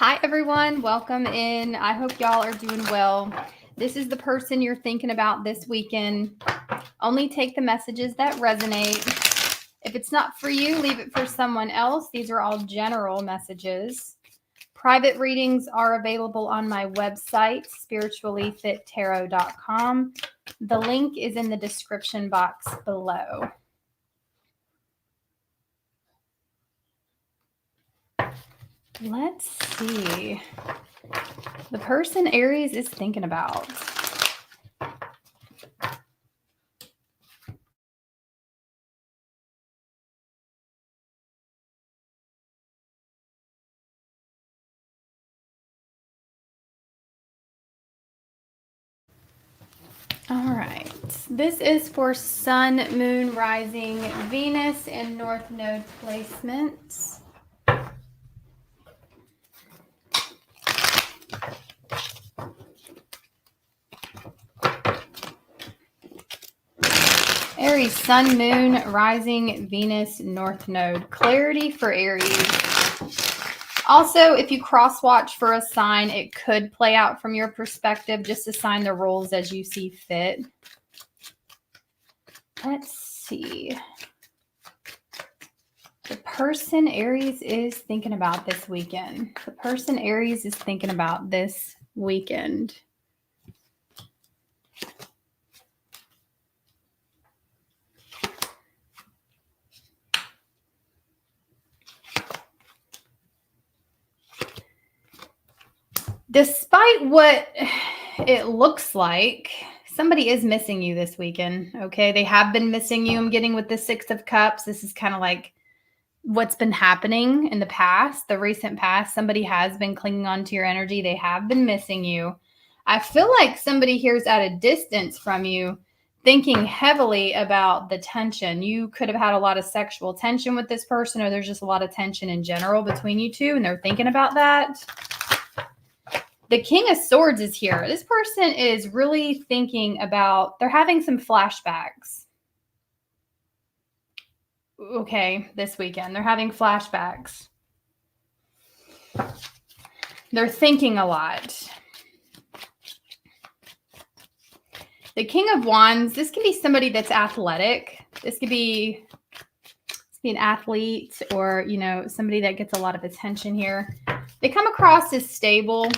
Hi, everyone. Welcome in. I hope y'all are doing well. This is the person you're thinking about this weekend. Only take the messages that resonate. If it's not for you, leave it for someone else. These are all general messages. Private readings are available on my website, spirituallyfittarot.com. The link is in the description box below. Let's see. The person Aries is thinking about. All right. This is for Sun, Moon, Rising, Venus, and North Node placements. Aries, Sun, Moon, Rising, Venus, North Node. Clarity for Aries. Also, if you cross-watch for a sign, it could play out from your perspective. Just assign the roles as you see fit. Let's see. The person Aries is thinking about this weekend. The person Aries is thinking about this weekend. Despite what it looks like, somebody is missing you this weekend, okay? They have been missing you. I'm getting with the Six of Cups. This is kind of like what's been happening in the past, the recent past. Somebody has been clinging on to your energy. They have been missing you. I feel like somebody here is at a distance from you, thinking heavily about the tension. You could have had a lot of sexual tension with this person, or there's just a lot of tension in general between you two, and they're thinking about that. The King of Swords is here. This person is really thinking about, they're having some flashbacks. Okay, this weekend. They're having flashbacks. They're thinking a lot. The King of Wands, this can be somebody that's athletic. This could be an athlete, or, you know, somebody that gets a lot of attention here. They come across as stable,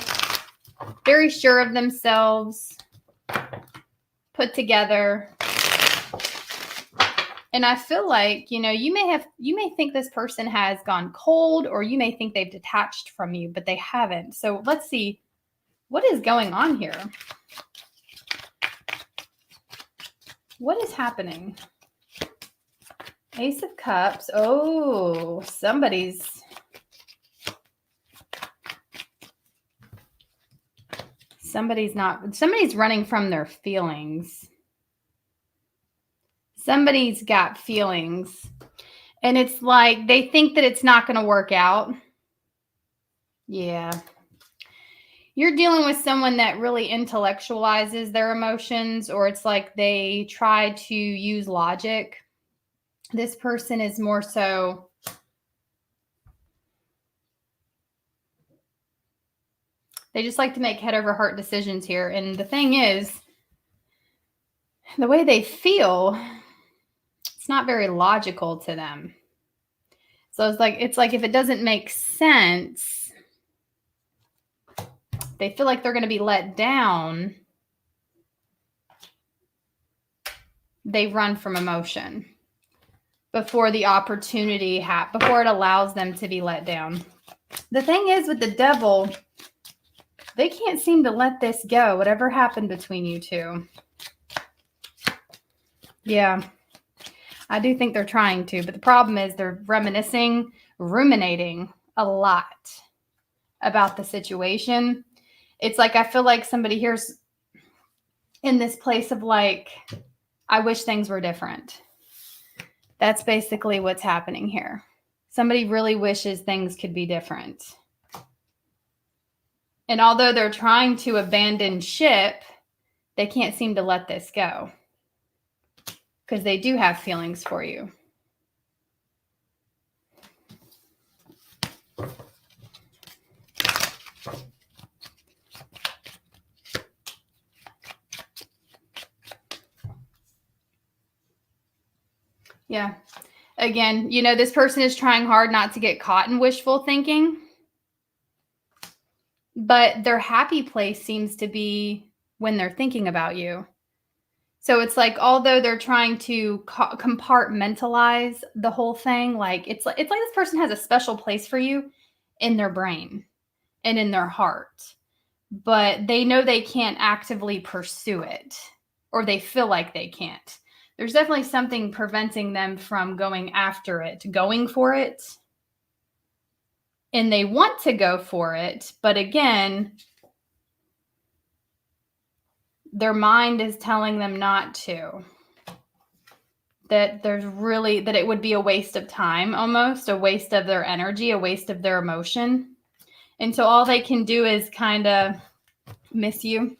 very sure of themselves, put together. And I feel like, you know, you may think this person has gone cold, or you may think they've detached from you, but they haven't. So let's see what is going on here. What is happening? Ace of Cups. Oh, somebody's running from their feelings. Somebody's got feelings, and it's like they think that it's not going to work out. Yeah. You're dealing with someone that really intellectualizes their emotions, or it's like they try to use logic. This person is more so, they just like to make head over heart decisions here. And the thing is, the way they feel, it's not very logical to them. So it's like if it doesn't make sense, they feel like they're going to be let down. They run from emotion before the opportunity before it allows them to be let down. The thing is, with the Devil, they can't seem to let this go, whatever happened between you two. Yeah, I do think they're trying to, but the problem is they're ruminating a lot about the situation. It's like, I feel like somebody here's in this place of like, I wish things were different. That's basically what's happening here. Somebody really wishes things could be different. And although they're trying to abandon ship, they can't seem to let this go, because they do have feelings for you. Yeah. Again, you know, this person is trying hard not to get caught in wishful thinking, but their happy place seems to be when they're thinking about you. So it's like, although they're trying to compartmentalize the whole thing, like it's like this person has a special place for you in their brain and in their heart, but they know they can't actively pursue it, or they feel like they can't. There's definitely something preventing them from going after it, going for it. And they want to go for it, but again, their mind is telling them not to. That it would be a waste of time, almost a waste of their energy, a waste of their emotion. And so all they can do is kind of miss you.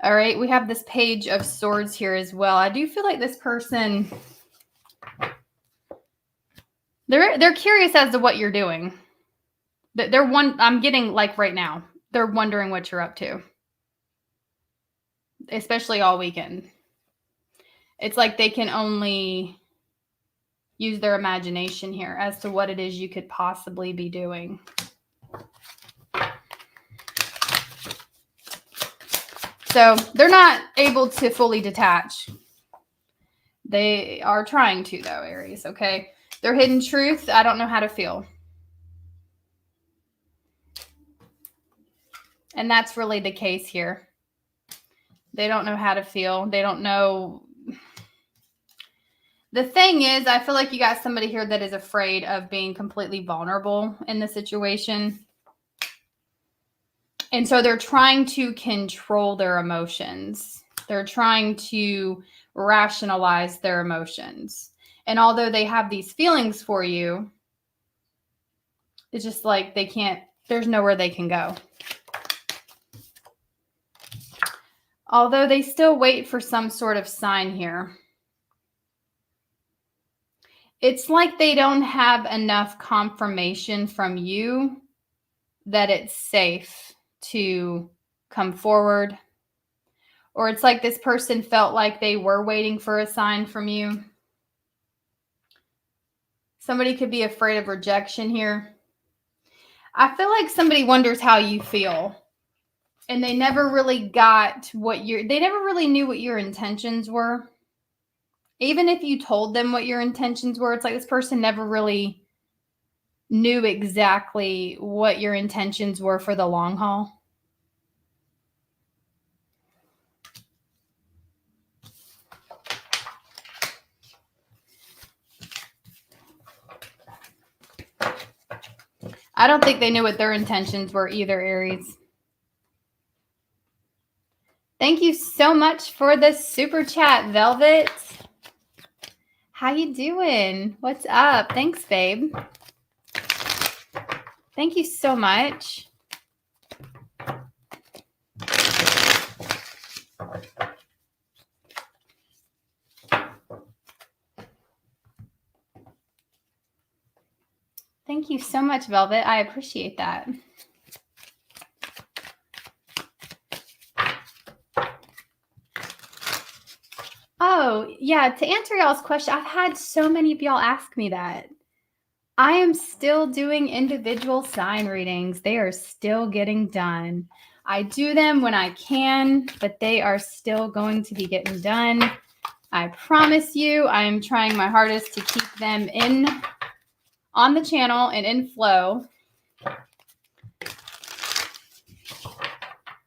All right, we have this Page of Swords here as well. I do feel like this person, they're curious as to what you're doing. I'm getting like right now, they're wondering what you're up to, especially all weekend. It's like they can only use their imagination here as to what it is you could possibly be doing. So they're not able to fully detach. They are trying to, though, Aries, okay? Their hidden truth, I don't know how to feel. And that's really the case here. They don't know how to feel. They don't know. The thing is, I feel like you got somebody here that is afraid of being completely vulnerable in the situation. And so they're trying to control their emotions. They're trying to rationalize their emotions. And although they have these feelings for you, it's just like they can't, there's nowhere they can go. Although they still wait for some sort of sign here. It's like they don't have enough confirmation from you that it's safe to come forward. Or it's like this person felt like they were waiting for a sign from you. Somebody could be afraid of rejection here. I feel like somebody wonders how you feel. And they never really got they never really knew what your intentions were. Even if you told them what your intentions were, it's like this person never really knew exactly what your intentions were for the long haul. I don't think they knew what their intentions were either, Aries. Thank you so much for the super chat, Velvet. How you doing? What's up? Thanks, babe. Thank you so much. Thank you so much, Velvet. I appreciate that. Oh, yeah. To answer y'all's question, I've had so many of y'all ask me that. I am still doing individual sign readings. They are still getting done. I do them when I can, but they are still going to be getting done. I promise you, I am trying my hardest to keep them on the channel and in flow.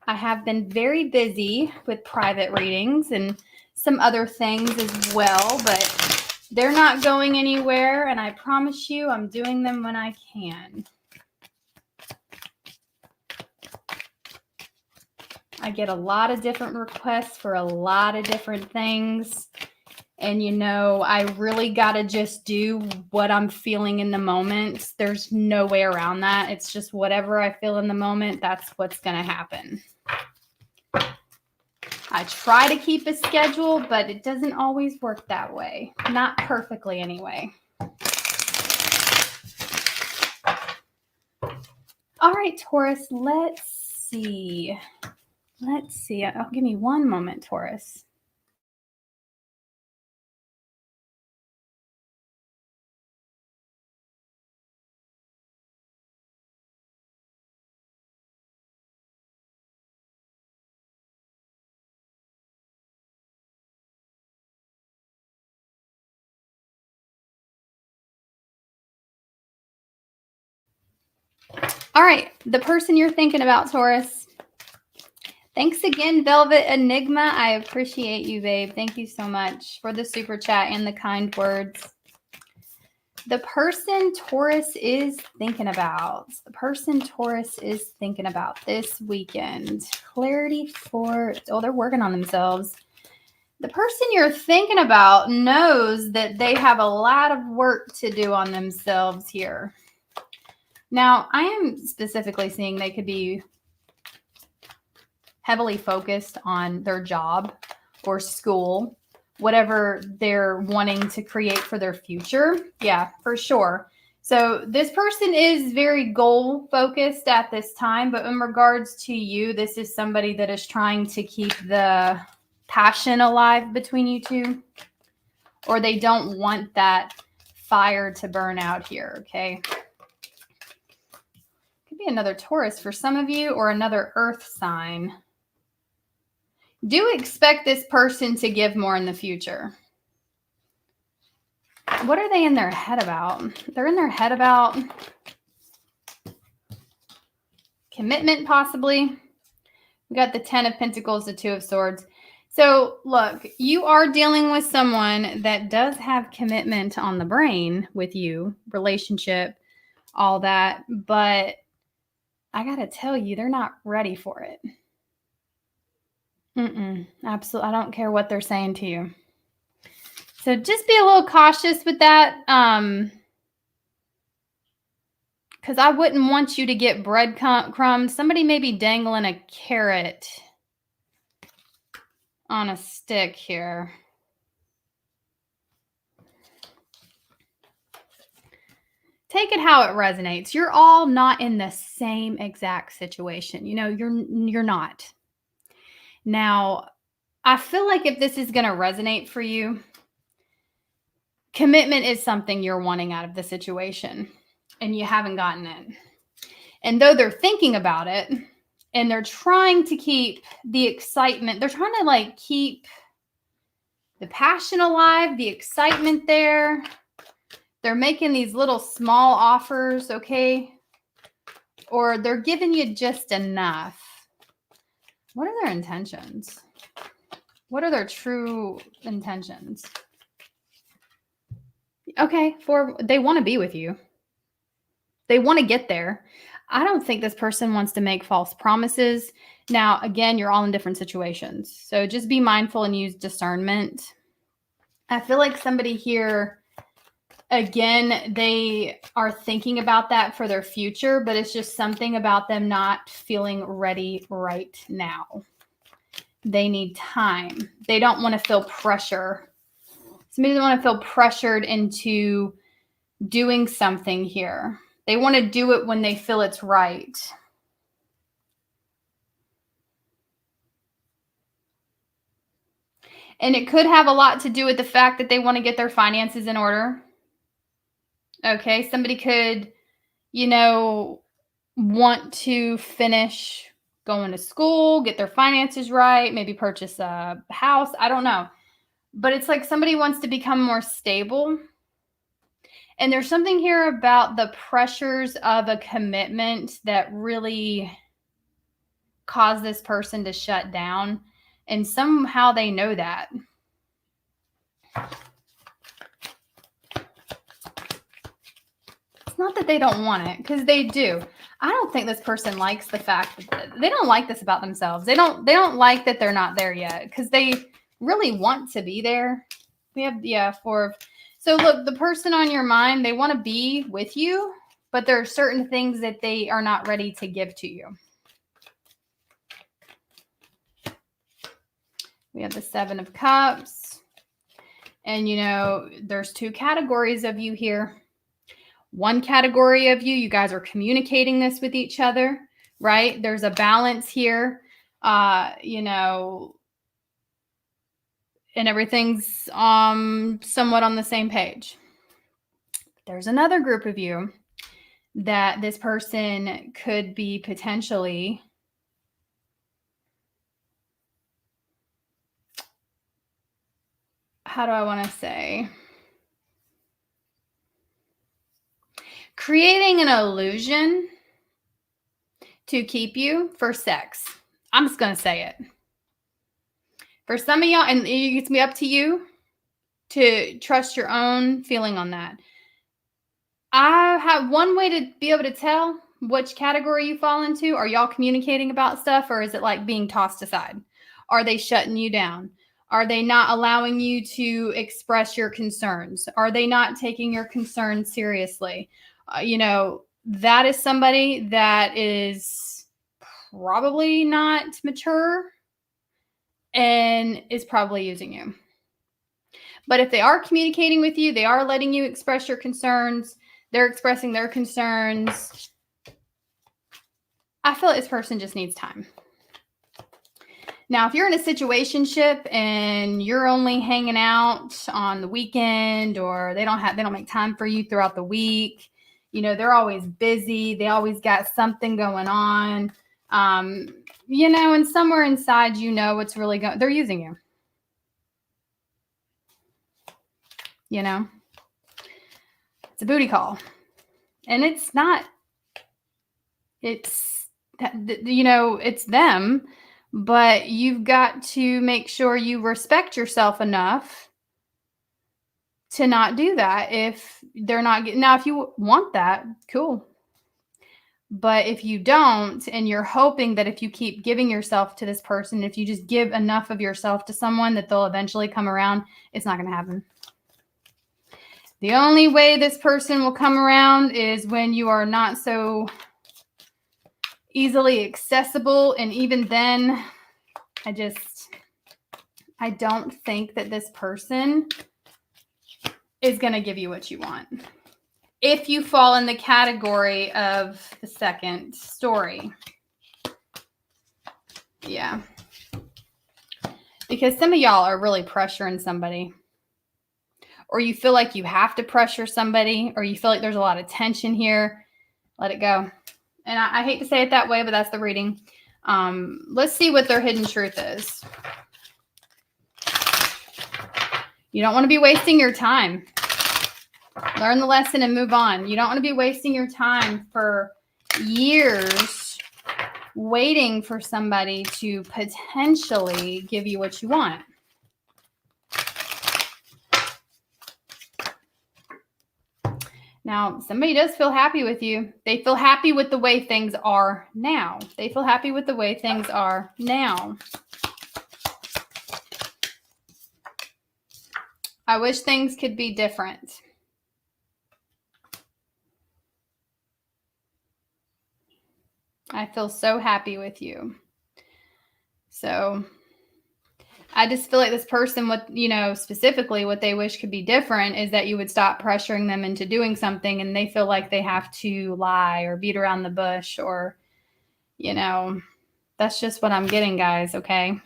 I have been very busy with private readings and some other things as well, but they're not going anywhere, and I promise you I'm doing them when I can. I get a lot of different requests for a lot of different things. And, you know, I really got to just do what I'm feeling in the moment. There's no way around that. It's just whatever I feel in the moment, that's what's going to happen. I try to keep a schedule, but it doesn't always work that way. Not perfectly anyway. All right, Taurus, let's see. Oh, give me one moment, Taurus. All right, the person you're thinking about, Taurus. Thanks again, Velvet Enigma. I appreciate you, babe. Thank you so much for the super chat and the kind words. The person Taurus is thinking about. The person Taurus is thinking about this weekend. Clarity for, oh, they're working on themselves. The person you're thinking about knows that they have a lot of work to do on themselves here. Now, I am specifically seeing they could be heavily focused on their job or school, whatever they're wanting to create for their future. Yeah, for sure. So this person is very goal focused at this time, but in regards to you, this is somebody that is trying to keep the passion alive between you two, or they don't want that fire to burn out here, okay? Could be another Taurus for some of you, or another earth sign. Do expect this person to give more in the future. What are they in their head about? They're in their head about commitment, possibly. We got the 10 of Pentacles, the 2 of Swords. So look, you are dealing with someone that does have commitment on the brain with you, relationship, all that. But I got to tell you, they're not ready for it. Absolutely. I don't care what they're saying to you. So just be a little cautious with that. Because I wouldn't want you to get breadcrumbs. Somebody may be dangling a carrot on a stick here. Take it how it resonates. You're all not in the same exact situation. You know, you're not. Now, I feel like if this is going to resonate for you, commitment is something you're wanting out of the situation, and you haven't gotten it. And though they're thinking about it, and they're trying to keep the excitement, they're trying to like keep the passion alive, the excitement there. They're making these little small offers, okay? Or they're giving you just enough. What are their intentions? What are their true intentions? Okay, they want to be with you. They want to get there. I don't think this person wants to make false promises. Now, again, you're all in different situations. So just be mindful and use discernment. I feel like somebody here, again, they are thinking about that for their future, but it's just something about them not feeling ready right now. They need time. They don't want to feel pressure. Somebody doesn't want to feel pressured into doing something here. They want to do it when they feel it's right. And it could have a lot to do with the fact that they want to get their finances in order. Okay, somebody could, want to finish going to school, get their finances right, maybe purchase a house. I don't know. But it's like somebody wants to become more stable. And there's something here about the pressures of a commitment that really cause this person to shut down. And somehow they know that. It's not that they don't want it, because they do. I don't think this person likes the fact that they don't like this about themselves. They don't like that they're not there yet, because they really want to be there. We have 4. So look, the person on your mind, they want to be with you, but there are certain things that they are not ready to give to you. We have the 7 of Cups. And, there's 2 categories of you here. One category of you guys are communicating this with each other, right? There's a balance here, and everything's somewhat on the same page. There's another group of you that this person could be potentially how do I want to say? Creating an illusion to keep you for sex. I'm just going to say it. For some of y'all, and it's going to be up to you to trust your own feeling on that. I have one way to be able to tell which category you fall into. Are y'all communicating about stuff, or is it like being tossed aside? Are they shutting you down? Are they not allowing you to express your concerns? Are they not taking your concerns seriously? That is somebody that is probably not mature and is probably using you. But if they are communicating with you, they are letting you express your concerns, they're expressing their concerns, I feel like this person just needs time. Now, if you're in a situationship and you're only hanging out on the weekend, or they don't make time for you throughout the week, they're always busy, they always got something going on, and somewhere inside, what's really going, they're using you. It's a booty call. And it's not, it's them, but you've got to make sure you respect yourself enough to not do that. If they're not getting, now, if you want that, cool. But if you don't, and you're hoping that if you keep giving yourself to this person, if you just give enough of yourself to someone, that they'll eventually come around, it's not going to happen. The only way this person will come around is when you are not so easily accessible. And even then, I don't think that this person is going to give you what you want. If you fall in the category of the second story. Yeah. Because some of y'all are really pressuring somebody. Or you feel like you have to pressure somebody, or you feel like there's a lot of tension here. Let it go. And I hate to say it that way, but that's the reading. Let's see what their hidden truth is. You don't want to be wasting your time. Learn the lesson and move on. You don't want to be wasting your time for years waiting for somebody to potentially give you what you want. Now, somebody does feel happy with you. They feel happy with the way things are now. They feel happy with the way things are now. I wish things could be different. I feel so happy with you. So I just feel like this person, specifically what they wish could be different is that you would stop pressuring them into doing something, and they feel like they have to lie or beat around the bush, or, that's just what I'm getting, guys. Okay.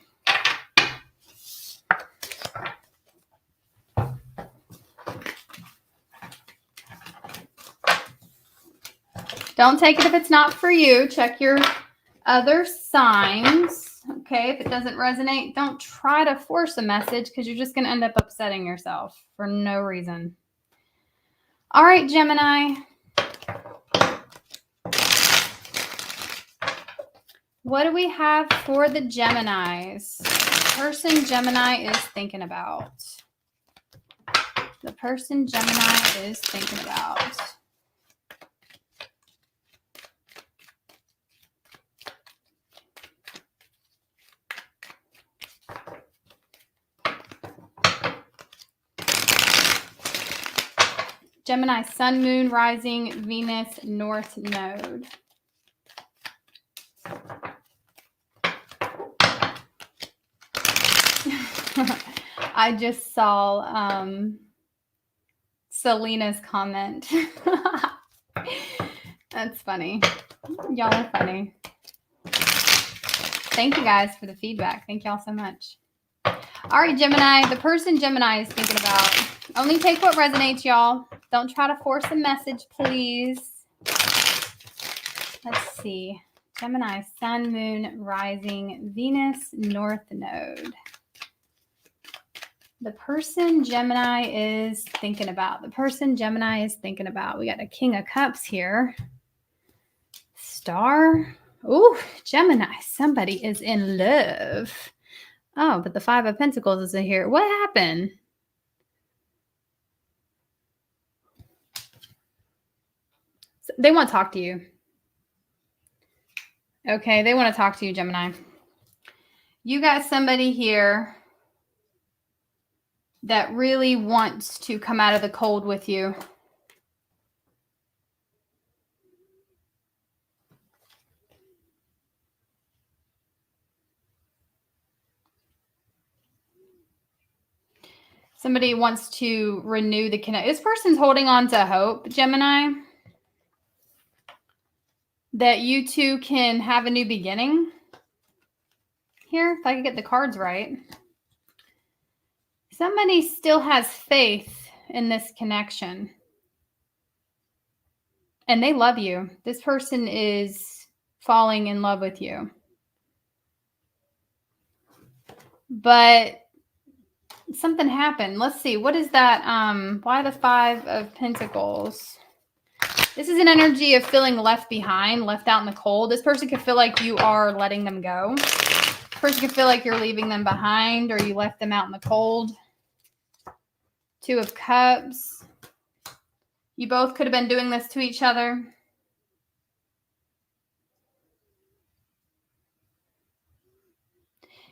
Don't take it if it's not for you. Check your other signs. Okay, if it doesn't resonate, don't try to force a message, because you're just going to end up upsetting yourself for no reason. All right, Gemini. What do we have for the Geminis? The person Gemini is thinking about. The person Gemini is thinking about. Gemini, Sun, Moon, Rising, Venus, North Node. I just saw Selena's comment. That's funny. Y'all are funny. Thank you guys for the feedback. Thank y'all so much. All right, Gemini, the person Gemini is thinking about. Only take what resonates, y'all. Don't try to force a message, please. Let's see. Gemini, Sun, Moon, Rising, Venus, North Node. The person Gemini is thinking about. The person Gemini is thinking about. We got a King of Cups here. Star. Ooh, Gemini, somebody is in love. Oh, but the Five of Pentacles isn't here. What happened? They want to talk to you. Okay, they want to talk to you, Gemini. You got somebody here that really wants to come out of the cold with you. Somebody wants to renew the connection. This person's holding on to hope, Gemini, that you two can have a new beginning here. If I could get the cards right. Somebody still has faith in this connection. And they love you. This person is falling in love with you. But something happened. Let's see. What is that? Why the Five of Pentacles? This is an energy of feeling left behind, left out in the cold. This person could feel like you are letting them go. This person could feel like you're leaving them behind or you left them out in the cold. Two of Cups. You both could have been doing this to each other.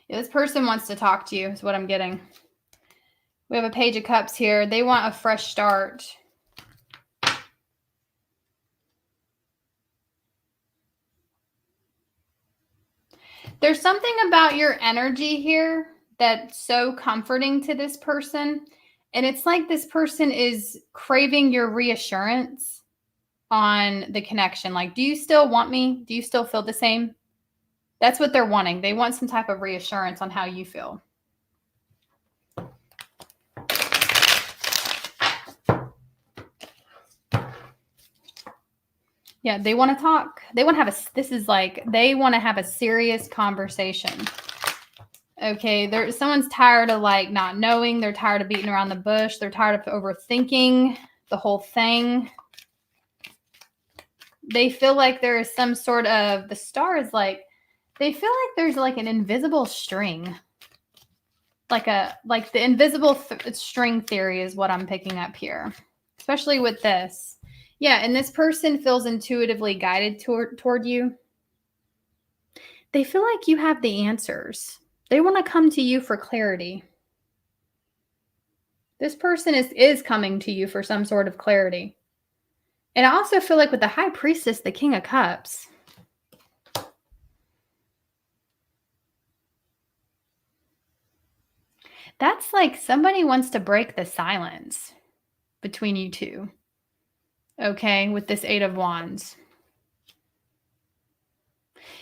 Yeah, this person wants to talk to you is what I'm getting. We have a Page of Cups here. They want a fresh start. There's something about your energy here that's so comforting to this person. And it's like this person is craving your reassurance on the connection. Like, do you still want me? Do you still feel the same? That's what they're wanting. They want some type of reassurance on how you feel. Yeah, they want to talk. They want to have they want to have a serious conversation. Okay, someone's tired of like not knowing. They're tired of beating around the bush. They're tired of overthinking the whole thing. They feel like there is some sort of, the star is like, they feel like there's like an invisible string. Like the invisible string theory is what I'm picking up here, especially with this. Yeah, and this person feels intuitively guided toward you. They feel like you have the answers. They want to come to you for clarity. This person is coming to you for some sort of clarity. And I also feel like with the High Priestess, the King of Cups, that's like somebody wants to break the silence between you two. Okay, with this Eight of Wands.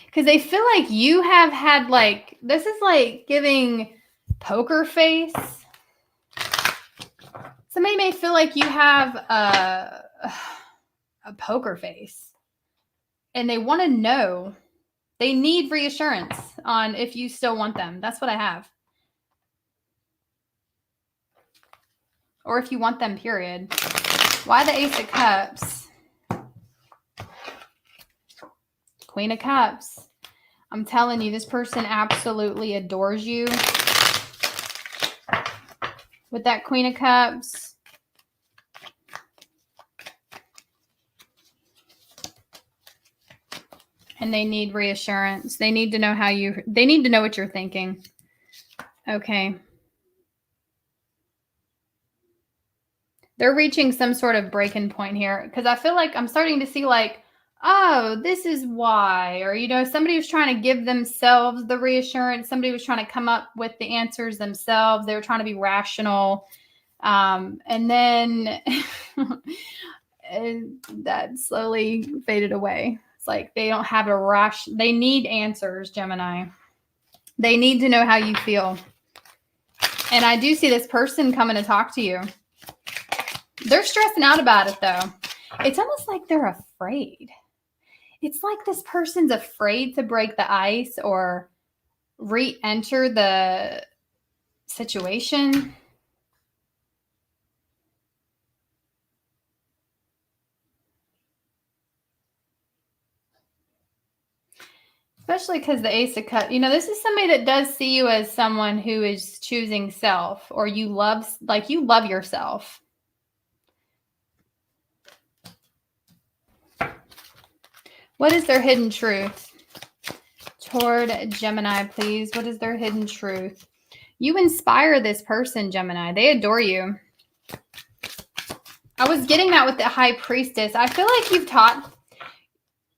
Because they feel like you have had like, this is like giving poker face. Somebody may feel like you have a poker face. And they want to know. They need reassurance on if you still want them. That's what I have. Or if you want them, period. Why the Ace of Cups? Queen of Cups. I'm telling you, this person absolutely adores you. With that Queen of Cups. And they need reassurance. They need to know they need to know what you're thinking. Okay. They're reaching some sort of breaking point here. Because I feel like I'm starting to see like, oh, this is why. Or, somebody was trying to give themselves the reassurance. Somebody was trying to come up with the answers themselves. They were trying to be rational. And then that slowly faded away. It's like they don't have they need answers, Gemini. They need to know how you feel. And I do see this person coming to talk to you. They're stressing out about it, though. It's almost like they're afraid. It's like this person's afraid to break the ice or re-enter the situation. Especially because the Ace of Cups, this is somebody that does see you as someone who is choosing self, or you love yourself. What is their hidden truth? Toward Gemini, please. What is their hidden truth? You inspire this person, Gemini. They adore you. I was getting that with the High Priestess. I feel like you've taught,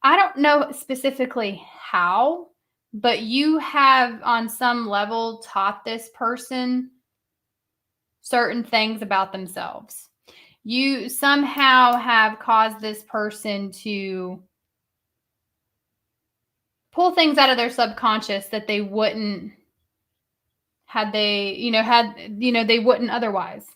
I don't know specifically how, but you have on some level taught this person certain things about themselves. You somehow have caused this person to pull things out of their subconscious that they wouldn't they wouldn't otherwise.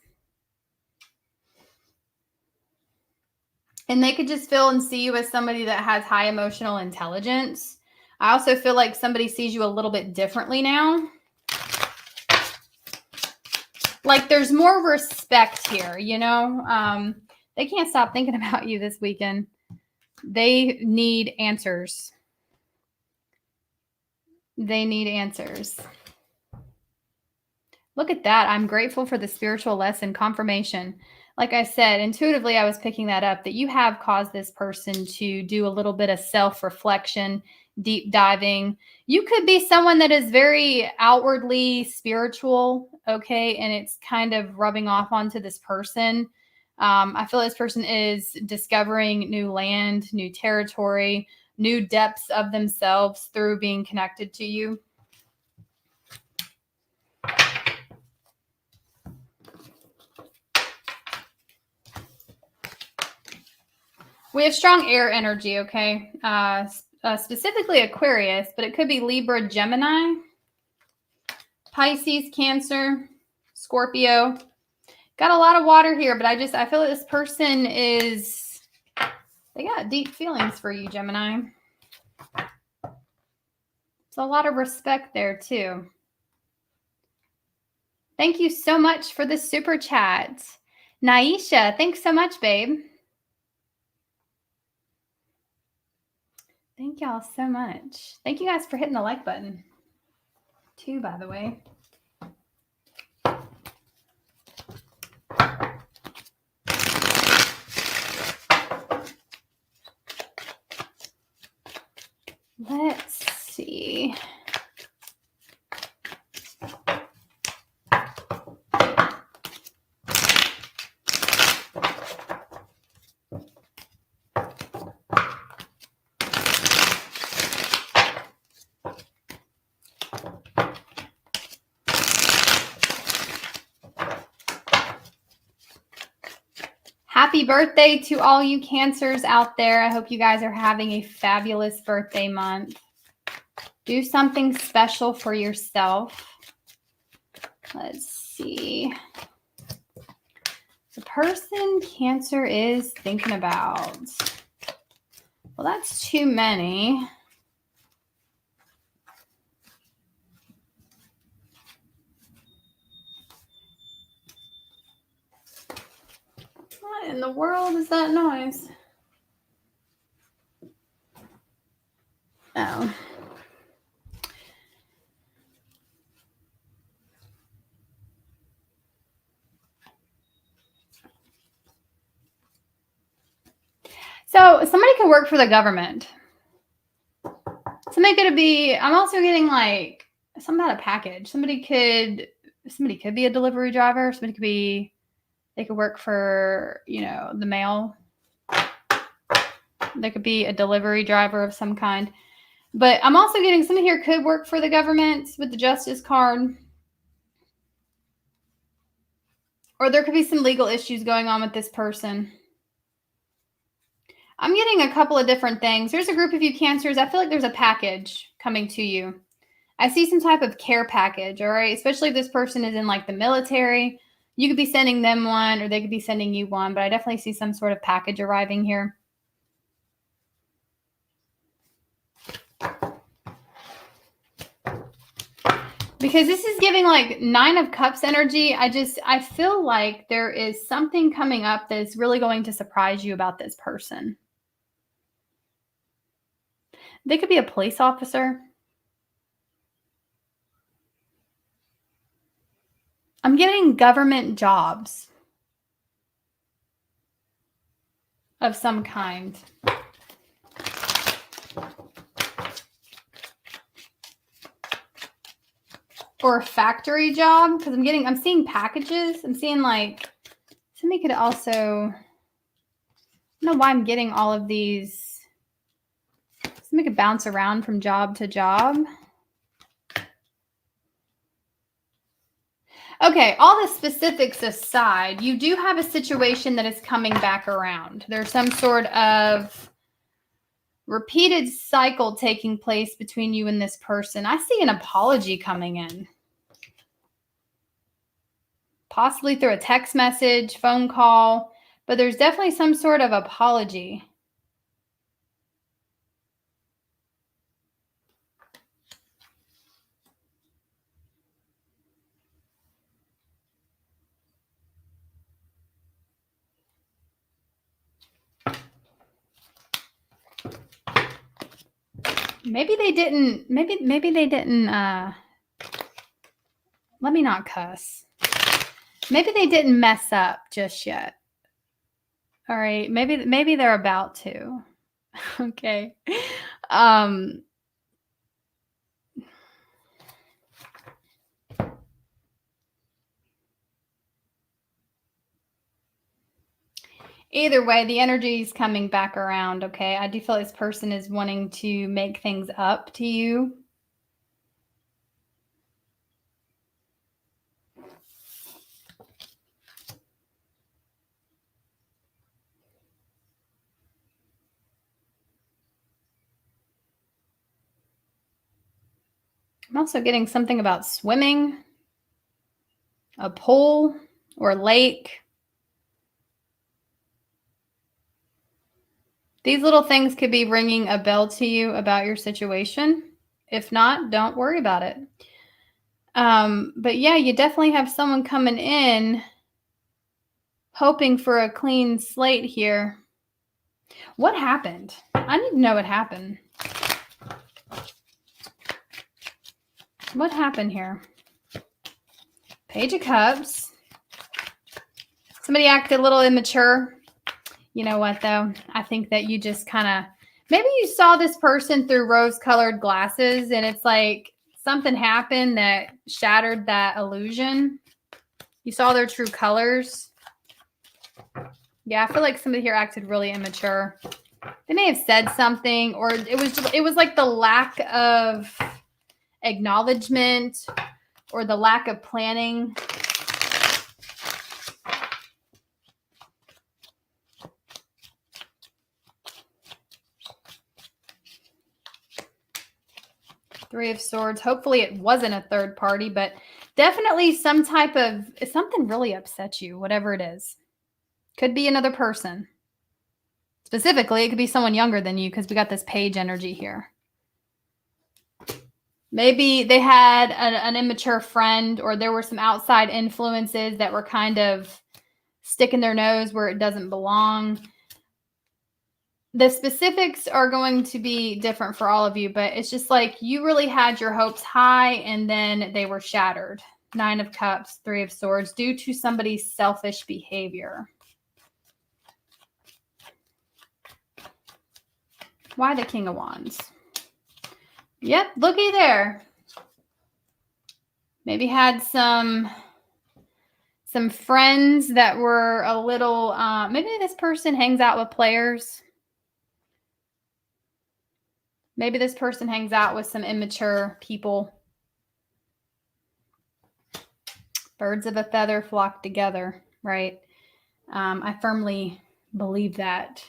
And they could just feel and see you as somebody that has high emotional intelligence. I also feel like somebody sees you a little bit differently now. Like there's more respect here, They can't stop thinking about you this weekend. They need answers. They need answers. Look at that. I'm grateful for the spiritual lesson confirmation. Like I said, intuitively, I was picking that up, that you have caused this person to do a little bit of self-reflection, deep diving. You could be someone that is very outwardly spiritual, okay, and it's kind of rubbing off onto this person. I feel this person is discovering new land, new territory, new depths of themselves through being connected to you. We have strong air energy, okay? Specifically Aquarius, but it could be Libra, Gemini, Pisces, Cancer, Scorpio. Got a lot of water here, but I feel like this person they got deep feelings for you, Gemini. It's a lot of respect there, too. Thank you so much for the super chat. Naisha, thanks so much, babe. Thank y'all so much. Thank you guys for hitting the like button, too, by the way. Let's see. Happy birthday to all you Cancers out there. I hope you guys are having a fabulous birthday month. Do something special for yourself. Let's see. The person Cancer is thinking about. Well, that's too many. What in the world is that noise? Oh. So somebody could work for the government. Somebody could be, I'm also getting like some kind of package. Somebody could be a delivery driver. They could work for, the mail. They could be a delivery driver of some kind. But I'm also getting somebody here could work for the government with the Justice card. Or there could be some legal issues going on with this person. I'm getting a couple of different things. There's a group of you Cancers. I feel like there's a package coming to you. I see some type of care package, all right? Especially if this person is in like the military. You could be sending them one or they could be sending you one, but I definitely see some sort of package arriving here. Because this is giving like 9 of Cups energy. I feel like there is something coming up that is really going to surprise you about this person. They could be a police officer. I'm getting government jobs of some kind. Or a factory job, because I'm seeing packages. I'm seeing like, somebody could also, I don't know why I'm getting all of these. Somebody could bounce around from job to job. Okay, all the specifics aside, you do have a situation that is coming back around. There's some sort of repeated cycle taking place between you and this person. I see an apology coming in. Possibly through a text message, phone call, but there's definitely some sort of apology. Maybe they didn't, let me not cuss. Maybe they didn't mess up just yet. All right. Maybe they're about to. Okay. Either way, the energy is coming back around. Okay. I do feel this person is wanting to make things up to you. I'm also getting something about swimming, a pool or lake. These little things could be ringing a bell to you about your situation. If not, don't worry about it. But yeah, you definitely have someone coming in hoping for a clean slate here. What happened? I need to know what happened. What happened here? Page of Cups. Somebody acted a little immature. You know what, though? I think that you just kind of, maybe you saw this person through rose-colored glasses, and it's like something happened that shattered that illusion. You saw their true colors. Yeah, I feel like somebody here acted really immature. They may have said something, or it was like the lack of acknowledgement or the lack of planning. Three of Swords. Hopefully it wasn't a third party, but definitely some type of, something really upset you, whatever it is. Could be another person. Specifically, it could be someone younger than you because we got this page energy here. Maybe they had an immature friend, or there were some outside influences that were kind of sticking their nose where it doesn't belong. The specifics are going to be different for all of you, but it's just like you really had your hopes high and then they were shattered. 9 of Cups, 3 of Swords, due to somebody's selfish behavior. Why the King of Wands? Yep, looky there. Maybe had some friends that were a little, maybe this person hangs out with players. Maybe this person hangs out with some immature people. Birds of a feather flock together, right? I firmly believe that.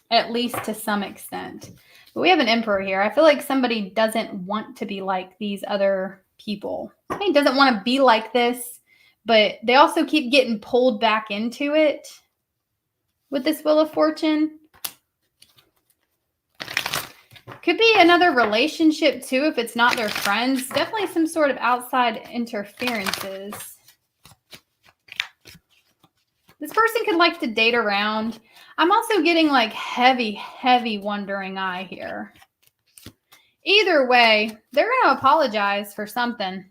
At least to some extent. But we have an Emperor here. I feel like somebody doesn't want to be like these other people. Somebody doesn't want to be like this, but they also keep getting pulled back into it with this Wheel of Fortune. Could be another relationship too if it's not their friends. Definitely some sort of outside interferences. This person could like to date around. I'm also getting like heavy, heavy wandering eye here. Either way, they're going to apologize for something.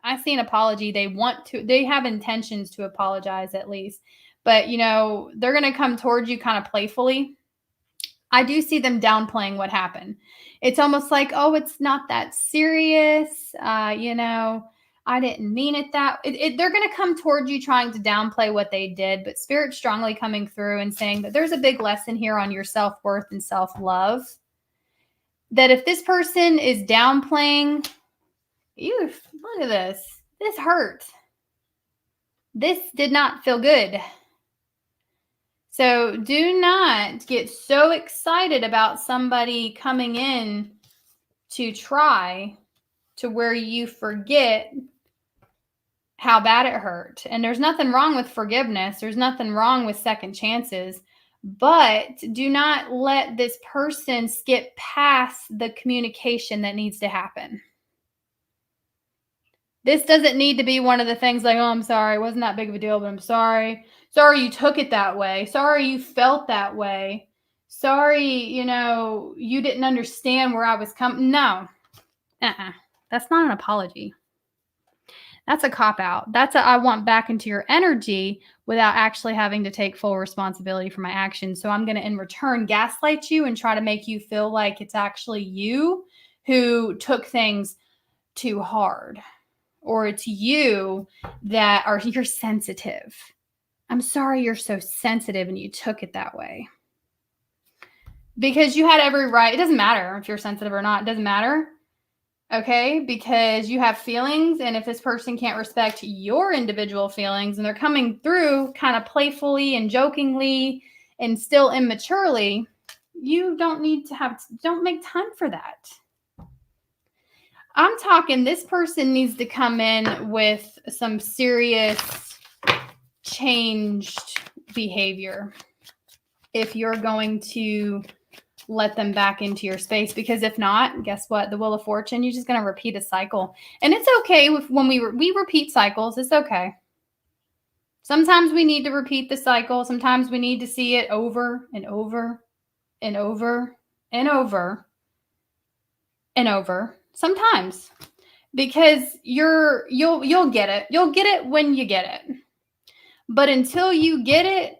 I see an apology. They have intentions to apologize at least. But, you know, they're going to come towards you kind of playfully. I do see them downplaying what happened. It's almost like, oh, it's not that serious. You know, I didn't mean it that. They're going to come towards you trying to downplay what they did, but Spirit's strongly coming through and saying that there's a big lesson here on your self-worth and self-love. That if this person is downplaying, look at this. This hurt. This did not feel good. So do not get so excited about somebody coming in to try to where you forget how bad it hurt. And there's nothing wrong with forgiveness. There's nothing wrong with second chances. But do not let this person skip past the communication that needs to happen. This doesn't need to be one of the things like, oh, I'm sorry. It wasn't that big of a deal, but I'm sorry. Sorry you took it that way. Sorry you felt that way. Sorry, you know, you didn't understand where I was coming. No. That's not an apology. That's a cop-out. That's I want back into your energy without actually having to take full responsibility for my actions. So I'm going to, in return, gaslight you and try to make you feel like it's actually you who took things too hard. Or it's you that you're sensitive. I'm sorry you're so sensitive and you took it that way. Because you had every right. It doesn't matter if you're sensitive or not. It doesn't matter. Okay? Because you have feelings. And if this person can't respect your individual feelings and they're coming through kind of playfully and jokingly and still immaturely, you don't make time for that. I'm talking this person needs to come in with some serious changed behavior if you're going to let them back into your space. Because if not, guess what? The Wheel of Fortune, you're just going to repeat a cycle. And it's okay when we repeat cycles. It's okay. Sometimes we need to repeat the cycle. Sometimes we need to see it over and over and over and over and over. Sometimes, because you'll get it. You'll get it when you get it. But until you get it,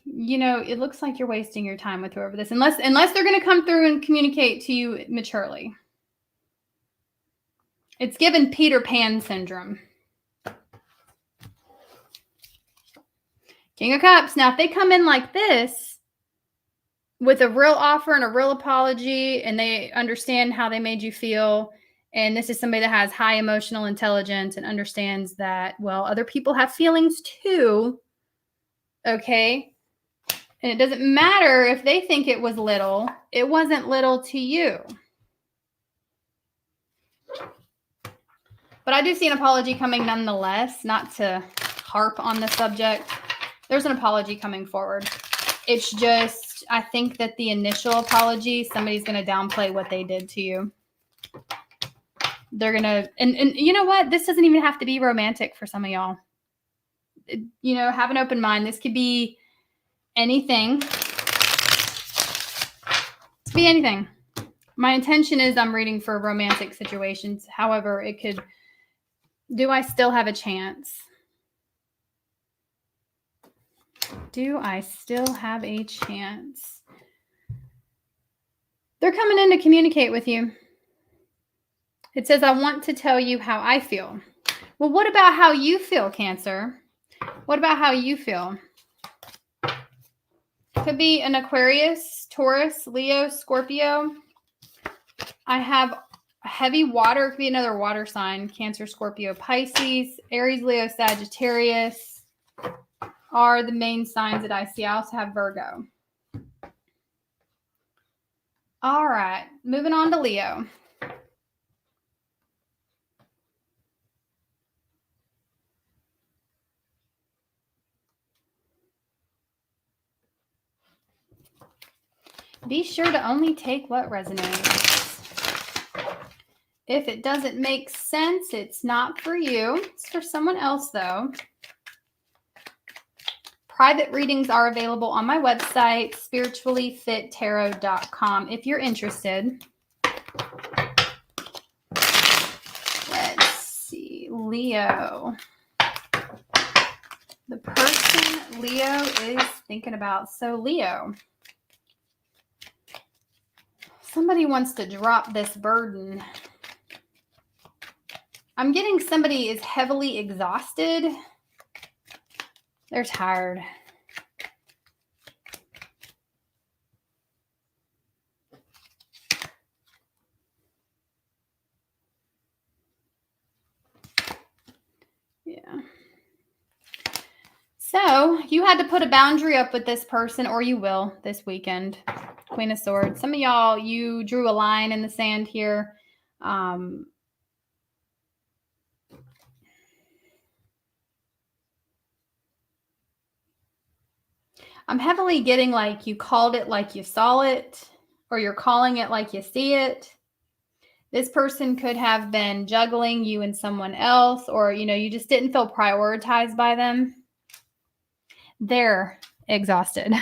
you know, it looks like you're wasting your time with whoever this, unless they're going to come through and communicate to you maturely. It's given Peter Pan syndrome. King of Cups. Now, if they come in like this, with a real offer and a real apology, and they understand how they made you feel, and this is somebody that has high emotional intelligence and understands that, well, other people have feelings too, okay? And it doesn't matter if they think it was little. It wasn't little to you. But I do see an apology coming nonetheless, not to harp on the subject. There's an apology coming forward. It's just, I think that the initial apology, somebody's going to downplay what they did to you. They're going to, and you know what? This doesn't even have to be romantic for some of y'all. You know, have an open mind. This could be anything. It could be anything. My intention is I'm reading for romantic situations. However, it could, do I still have a chance? Do I still have a chance? They're coming in to communicate with you. It says, I want to tell you how I feel. Well, what about how you feel, Cancer? What about how you feel? Could be an Aquarius, Taurus, Leo, Scorpio. I have heavy water. It could be another water sign. Cancer, Scorpio, Pisces, Aries, Leo, Sagittarius are the main signs that I see. I also have Virgo. All right, moving on to Leo. Be sure to only take what resonates. If it doesn't make sense, it's not for you. It's for someone else, though. Private readings are available on my website, spirituallyfittarot.com, if you're interested. Let's see. Leo. The person Leo is thinking about. So, Leo. Somebody wants to drop this burden. I'm getting somebody is heavily exhausted. They're tired. Yeah. So you had to put a boundary up with this person, or you will this weekend. Queen of Swords. Some of y'all, you drew a line in the sand here. I'm heavily getting like you called it like you saw it, or you're calling it like you see it. This person could have been juggling you and someone else, or, you just didn't feel prioritized by them. They're exhausted.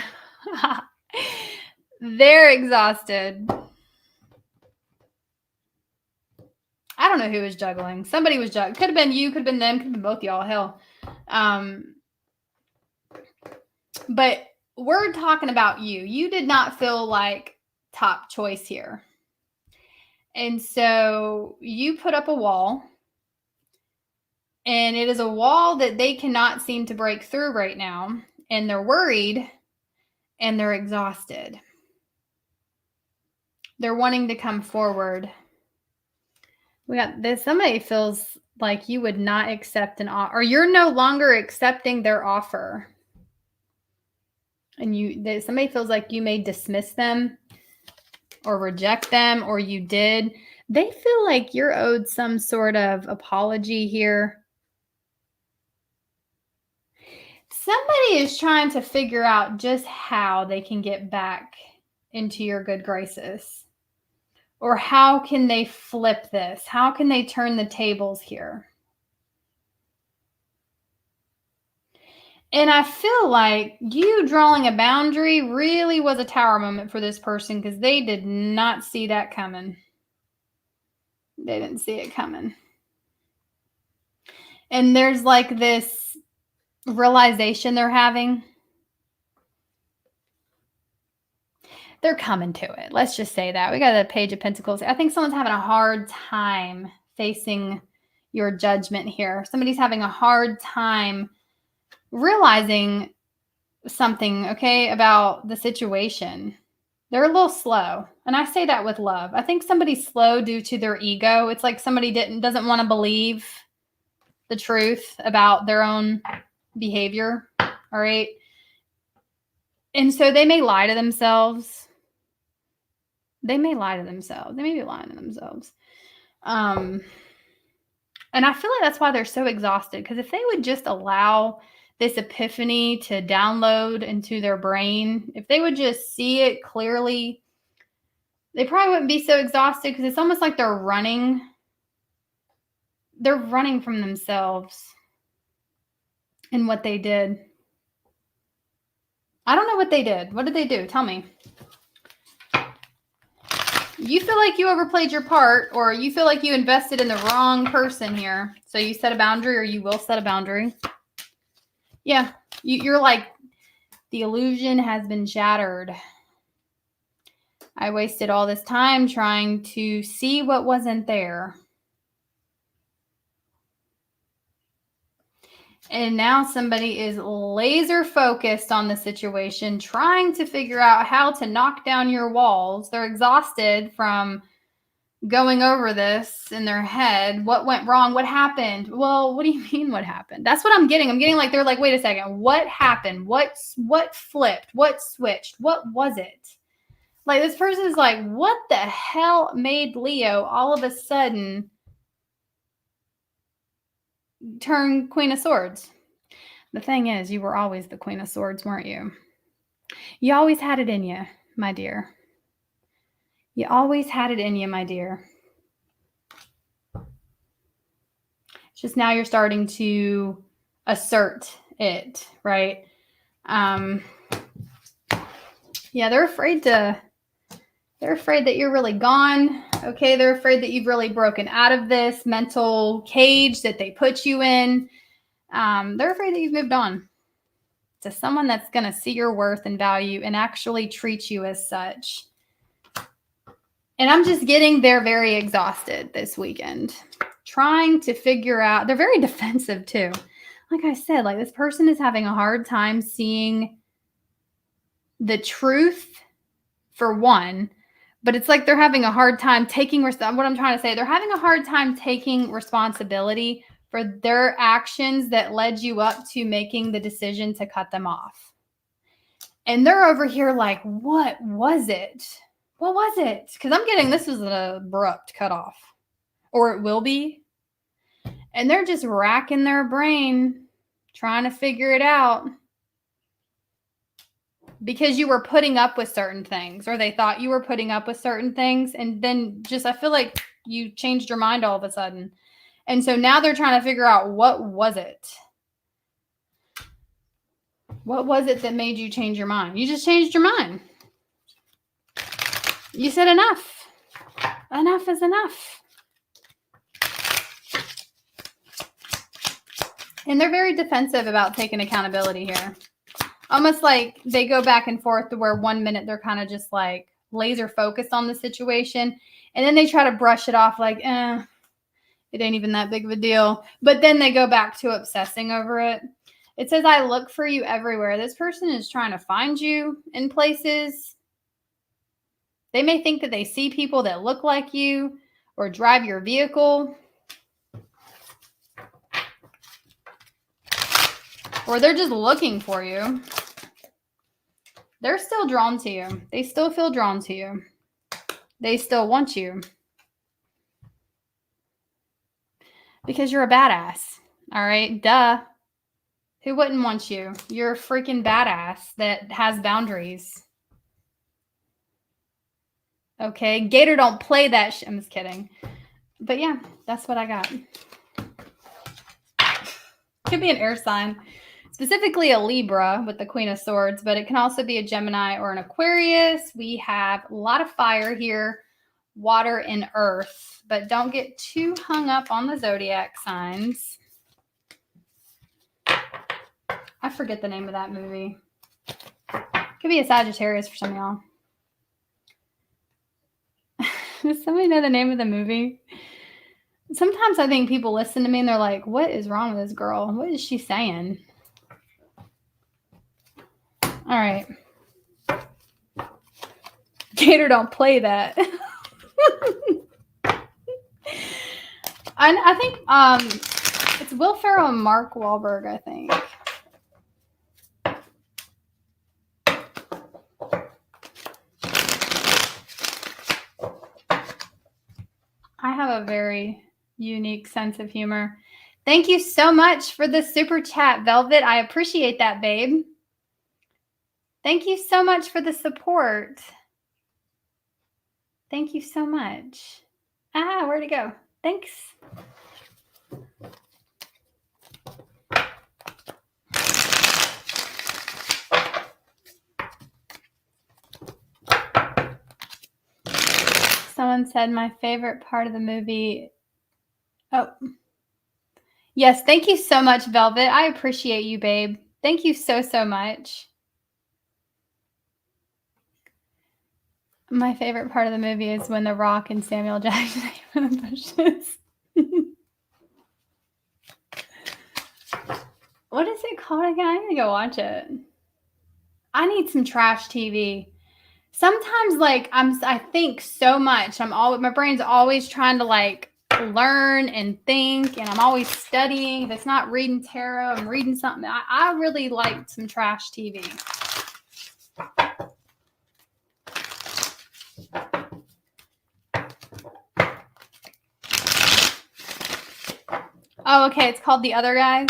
They're exhausted. I don't know who was juggling. Somebody was juggling. Could have been you, could have been them, could have been both y'all. Hell. But we're talking about you. You did not feel like top choice here. And so you put up a wall. And it is a wall that they cannot seem to break through right now. And they're worried and they're exhausted. They're wanting to come forward. We got this. Somebody feels like you would not accept an offer, or you're no longer accepting their offer. And somebody feels like you may dismiss them or reject them, or you did. They feel like you're owed some sort of apology here. Somebody is trying to figure out just how they can get back into your good graces. Or how can they flip this? How can they turn the tables here? And I feel like you drawing a boundary really was a tower moment for this person, because they did not see that coming. They didn't see it coming. And there's like this realization they're having. They're coming to it. Let's just say that. We got the Page of Pentacles. I think someone's having a hard time facing your judgment here. Somebody's having a hard time realizing something, okay, about the situation. They're a little slow. And I say that with love. I think somebody's slow due to their ego. It's like somebody doesn't want to believe the truth about their own behavior. All right. And so they may lie to themselves. They may lie to themselves. They may be lying to themselves. And I feel like that's why they're so exhausted. Because if they would just allow this epiphany to download into their brain, if they would just see it clearly, they probably wouldn't be so exhausted, because it's almost like they're running. They're running from themselves and what they did. I don't know what they did. What did they do? Tell me. You feel like you overplayed your part, or you feel like you invested in the wrong person here. So you set a boundary, or you will set a boundary. Yeah, you're like, the illusion has been shattered. I wasted all this time trying to see what wasn't there. And now somebody is laser focused on the situation, trying to figure out how to knock down your walls. They're exhausted from going over this in their head. What went wrong? What happened? Well, what do you mean what happened? That's what I'm getting. I'm getting like, they're like, wait a second. What happened? What flipped? What switched? What was it? Like, this person is like, what the hell made Leo all of a sudden turn Queen of Swords? The thing is, you were always the Queen of Swords, weren't you? You always had it in you, my dear. You always had it in you, my dear. It's just now you're starting to assert it, right? Yeah, they're afraid that you're really gone. Okay, they're afraid that you've really broken out of this mental cage that they put you in. They're afraid that you've moved on to someone that's going to see your worth and value and actually treat you as such. And I'm just getting they're very exhausted this weekend, trying to figure out. They're very defensive too. Like I said, like this person is having a hard time seeing the truth for one, but it's like they're having a hard time taking what I'm trying to say. They're having a hard time taking responsibility for their actions that led you up to making the decision to cut them off. And they're over here like, what was it? What was it? Because I'm getting this was an abrupt cutoff, or it will be. And they're just racking their brain trying to figure it out because you were putting up with certain things, or they thought you were putting up with certain things. And then just, I feel like you changed your mind all of a sudden. And so now they're trying to figure out, what was it? What was it that made you change your mind? You just changed your mind. You said enough. Enough is enough. And they're very defensive about taking accountability here. Almost like they go back and forth to where 1 minute they're kind of just like laser focused on the situation. And then they try to brush it off like, it ain't even that big of a deal. But then they go back to obsessing over it. It says, I look for you everywhere. This person is trying to find you in places. They may think that they see people that look like you or drive your vehicle. Or they're just looking for you. They're still drawn to you. They still feel drawn to you. They still want you. Because you're a badass. All right? Duh. Who wouldn't want you? You're a freaking badass that has boundaries. Okay? Gator don't play that shit. I'm just kidding. But yeah, that's what I got. Could be an air sign. Specifically a Libra with the Queen of Swords, but it can also be a Gemini or an Aquarius. We have a lot of fire here, water and earth, but don't get too hung up on the zodiac signs. I forget the name of that movie. Could be a Sagittarius for some of y'all. Does somebody know the name of the movie? Sometimes I think people listen to me and they're like, what is wrong with this girl? What is she saying? All right. Gator don't play that. I think it's Will Ferrell and Mark Wahlberg, I think. I have a very unique sense of humor. Thank you so much for the super chat, Velvet. I appreciate that, babe. Thank you so much for the support. Thank you so much. Where'd it go? Thanks. Someone said my favorite part of the movie. Oh. Yes, thank you so much, Velvet. I appreciate you, babe. Thank you so, so much. My favorite part of the movie is when The Rock and Samuel Jackson are in the bushes. What is it called again? I need to go watch it. I need some trash TV. Sometimes, like, I think so much. My brain's always trying to, like, learn and think, and I'm always studying. If it's not reading tarot, I'm reading something. I really like some trash TV. Oh, okay. It's called The Other Guys.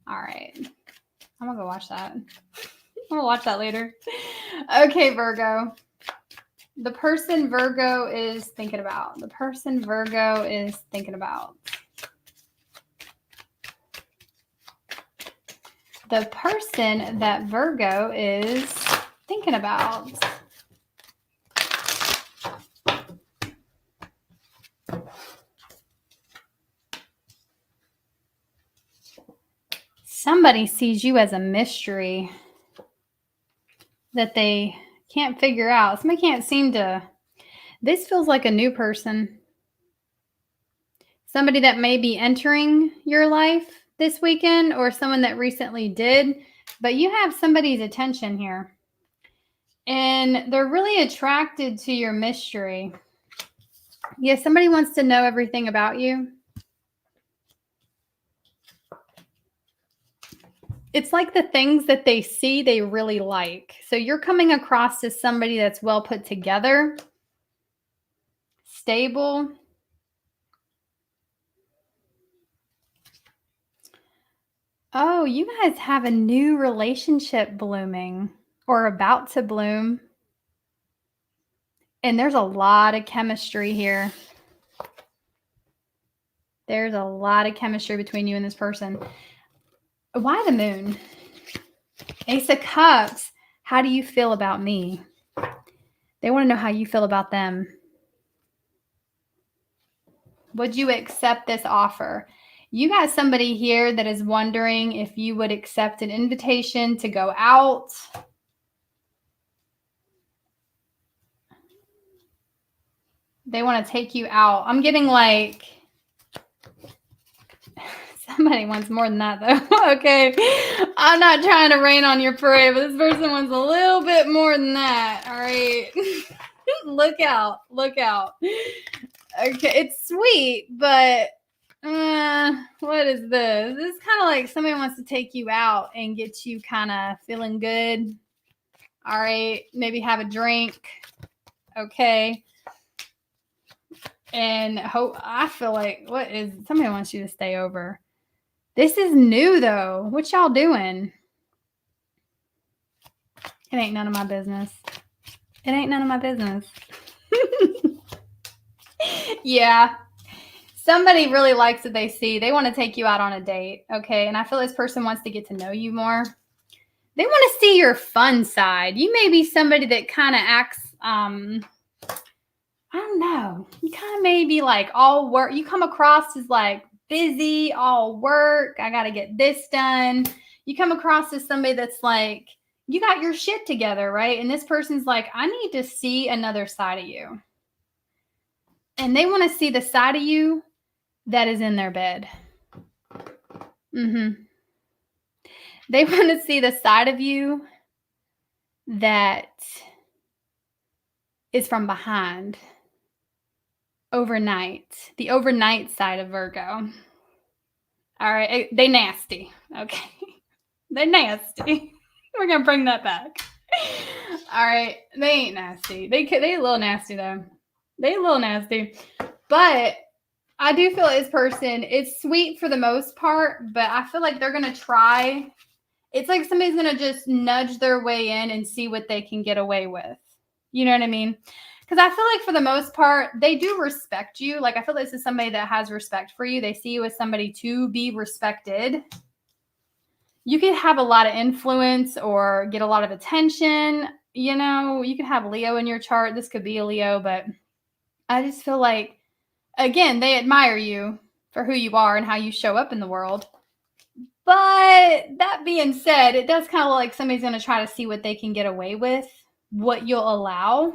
All right. I'm going to go watch that. I'm going to watch that later. Okay, Virgo. The person Virgo is thinking about. The person Virgo is thinking about. the person that Virgo is thinking about. Somebody sees you as a mystery that they can't figure out. Somebody can't seem to. This feels like a new person. Somebody that may be entering your life this weekend or someone that recently did, but you have somebody's attention here. And they're really attracted to your mystery. Yeah, somebody wants to know everything about you. It's like the things that they see, they really like. So you're coming across as somebody that's well put together, stable. Oh, you guys have a new relationship blooming or about to bloom. And there's a lot of chemistry here. There's a lot of chemistry between you and this person. Why the moon? Ace of Cups. How do you feel about me? They want to know how you feel about them. Would you accept this offer? You got somebody here that is wondering if you would accept an invitation to go out. They want to take you out. I'm getting like somebody wants more than that though. Okay. I'm not trying to rain on your parade, but this person wants a little bit more than that. All right. Look out. Look out. Okay. It's sweet, but what is this? This is kind of like somebody wants to take you out and get you kind of feeling good. All right. Maybe have a drink. Okay. And I feel like somebody wants you to stay over. This is new though. What y'all doing? It ain't none of my business. It ain't none of my business. Yeah. Somebody really likes what they see. They want to take you out on a date. Okay. And I feel this person wants to get to know you more. They want to see your fun side. You may be somebody that kind of acts, I don't know. You kind of may be like all work. You come across as like busy, all work. I got to get this done. You come across as somebody that's like, you got your shit together, right? And this person's like, I need to see another side of you. And they want to see the side of you that is in their bed. They want to see the side of you that is from behind. Overnight. The overnight side of Virgo. All right. They nasty. Okay. They nasty. We're going to bring that back. All right. They ain't nasty. They a little nasty though. They a little nasty. But I do feel this person, it's sweet for the most part, but I feel like they're going to try. It's like somebody's going to just nudge their way in and see what they can get away with. You know what I mean? Because I feel like for the most part, they do respect you. Like I feel this is somebody that has respect for you. They see you as somebody to be respected. You could have a lot of influence or get a lot of attention. You know, you could have Leo in your chart. This could be a Leo, but I just feel like, again, they admire you for who you are and how you show up in the world. But that being said, it does kind of like somebody's going to try to see what they can get away with, what you'll allow.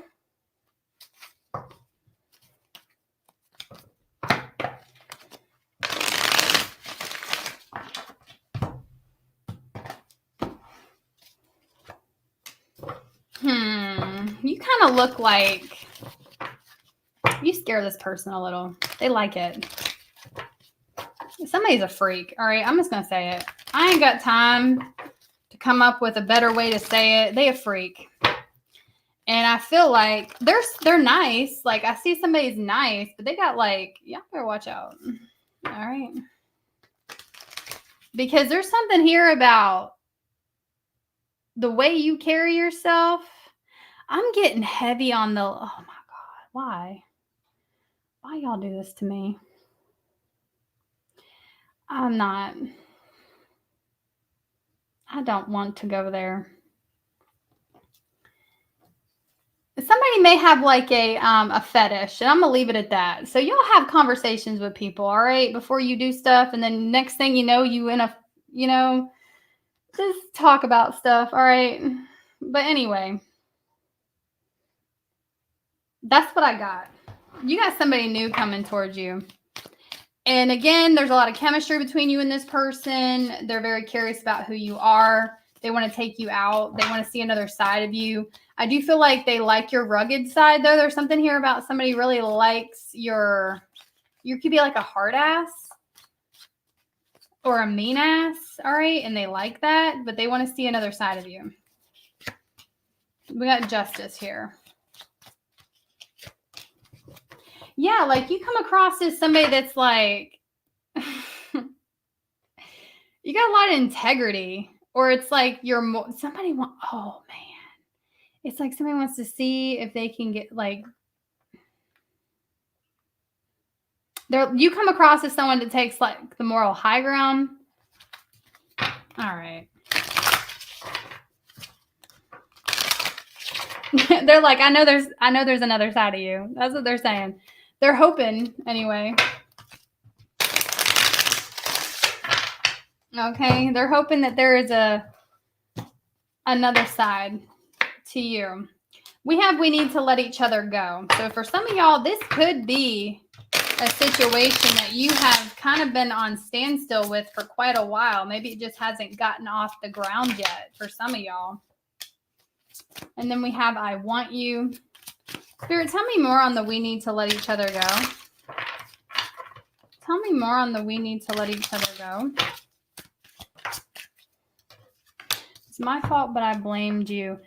You kind of look like you scare this person a little. They like it. Somebody's a freak. All right, I'm just going to say it. I ain't got time to come up with a better way to say it. They a freak. And I feel like they're nice. Like I see somebody's nice, but they got like, y'all better watch out. All right. Because there's something here about the way you carry yourself. I'm getting heavy on the, oh my God, why? Why y'all do this to me? I'm not I don't want to go there. Somebody may have like a fetish, and I'm gonna leave it at that. So y'all have conversations with people, all right, before you do stuff, and then next thing you know, just talk about stuff, all right. But anyway, that's what I got. You got somebody new coming towards you. And again, there's a lot of chemistry between you and this person. They're very curious about who you are. They want to take you out. They want to see another side of you. I do feel like they like your rugged side, though. There's something here about somebody really likes you could be like a hard ass or a mean ass, all right? And they like that, but they want to see another side of you. We got Justice here. Yeah, like you come across as somebody that's like, you got a lot of integrity, or it's like oh man. It's like somebody wants to see if they can get like, you come across as someone that takes like the moral high ground. All right. They're like, I know there's another side of you. That's what they're saying. They're hoping anyway. Okay, they're hoping that there is another side to you. We need to let each other go. So for some of y'all, this could be a situation that you have kind of been on standstill with for quite a while. Maybe it just hasn't gotten off the ground yet for some of y'all. And then we have I want you. Spirit, tell me more on the we need to let each other go. Tell me more on the we need to let each other go. It's my fault, but I blamed you.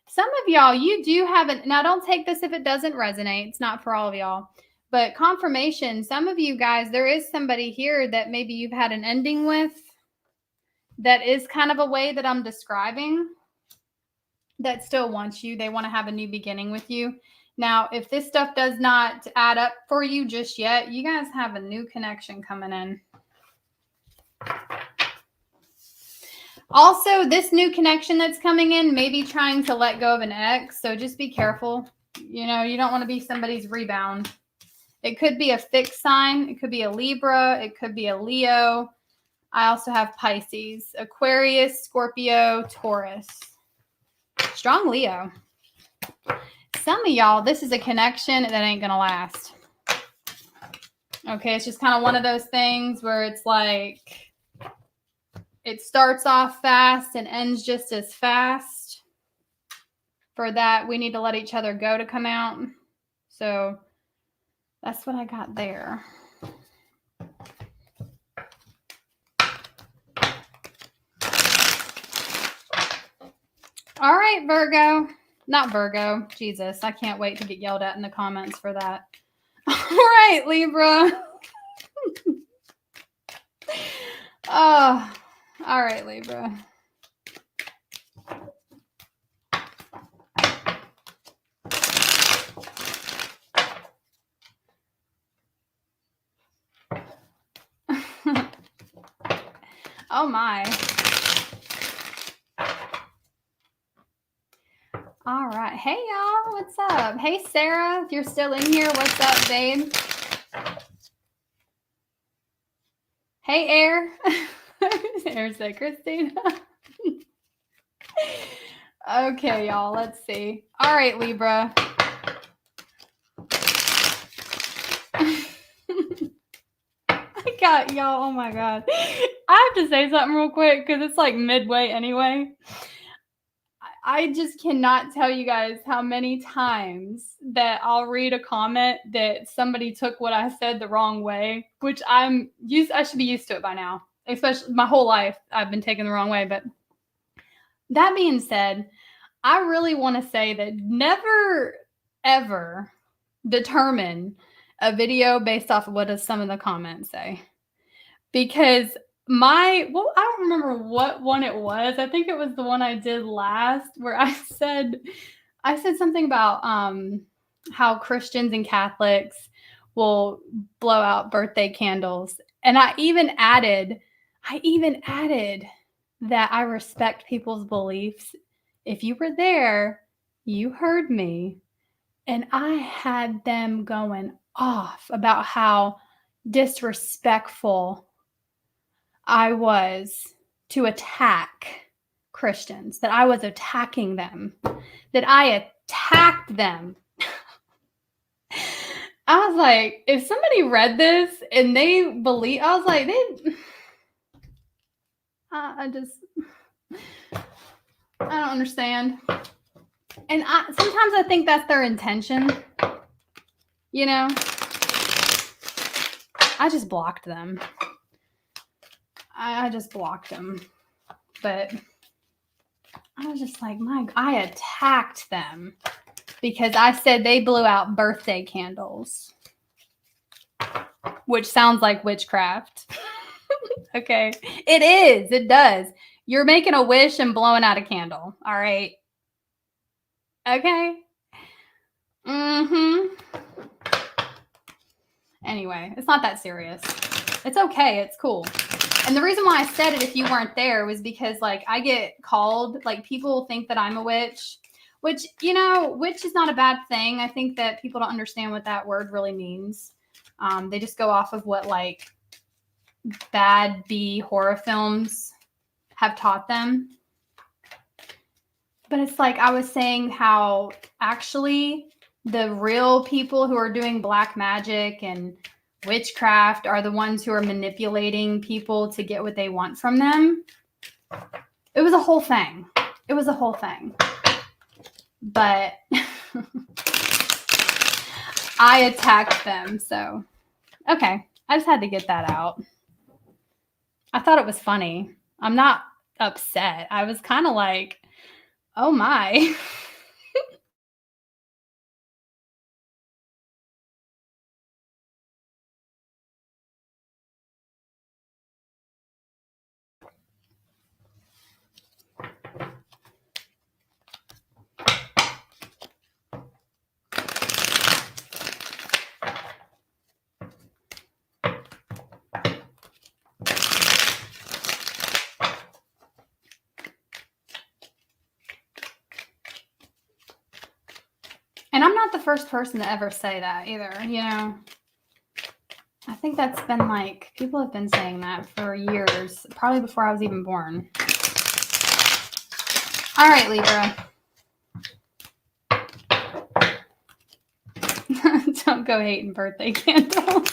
Some of y'all, you do have it. Now, don't take this if it doesn't resonate. It's not for all of y'all. But confirmation, some of you guys, there is somebody here that maybe you've had an ending with that is kind of a way that I'm describing that still wants you. They want to have a new beginning with you. Now, if this stuff does not add up for you just yet, you guys have a new connection coming in. Also, this new connection that's coming in may be trying to let go of an ex, so just be careful. You don't want to be somebody's rebound. It could be a fixed sign. It could be a Libra. It could be a Leo. I also have Pisces, Aquarius, Scorpio, Taurus. Strong Leo. Some of y'all, this is a connection that ain't going to last. Okay, it's just kind of one of those things where it's like it starts off fast and ends just as fast. For that, we need to let each other go to come out. So that's what I got there. All right, Virgo. Not Virgo. Jesus, I can't wait to get yelled at in the comments for that. All right, Libra. Oh, all right, Libra. Oh my. All right. Hey, y'all. What's up? Hey, Sarah. If you're still in here, what's up, babe? Hey, Air. Air said, Christine. Okay, y'all. Let's see. All right, Libra. I got y'all. Oh, my God. I have to say something real quick because it's like midway anyway. I just cannot tell you guys how many times that I'll read a comment that somebody took what I said the wrong way, which I should be used to it by now, especially my whole life. I've been taken the wrong way. But that being said, I really want to say that never, ever determine a video based off of what does some of the comments say. Because I don't remember what one it was. I think it was the one I did last where I said something about how Christians and Catholics will blow out birthday candles. And I even added that I respect people's beliefs. If you were there, you heard me. And I had them going off about how disrespectful I was to attack Christians, that I was attacking them, that I attacked them. I was like, if somebody read this and they believe, I was like, I don't understand. And sometimes I think that's their intention. You know, I just blocked them. I just blocked them. But I was just like, I attacked them because I said they blew out birthday candles, which sounds like witchcraft. Okay. It is. It does. You're making a wish and blowing out a candle. All right. Okay. Anyway, it's not that serious. It's okay. It's cool. And the reason why I said it if you weren't there was because, like, I get called, like, people think that I'm a witch, which, you know, witch is not a bad thing. I think that people don't understand what that word really means. They just go off of what, like, bad B horror films have taught them. But it's like I was saying how actually the real people who are doing black magic and witchcraft are the ones who are manipulating people to get what they want from them. It was a whole thing. It was a whole thing. But I attacked them. So, okay. I just had to get that out. I thought it was funny. I'm not upset. I was kind of like, oh my. And I'm not the first person to ever say that either, you know. I think that's been like, people have been saying that for years, probably before I was even born. All right, Libra. Don't go hating birthday candles.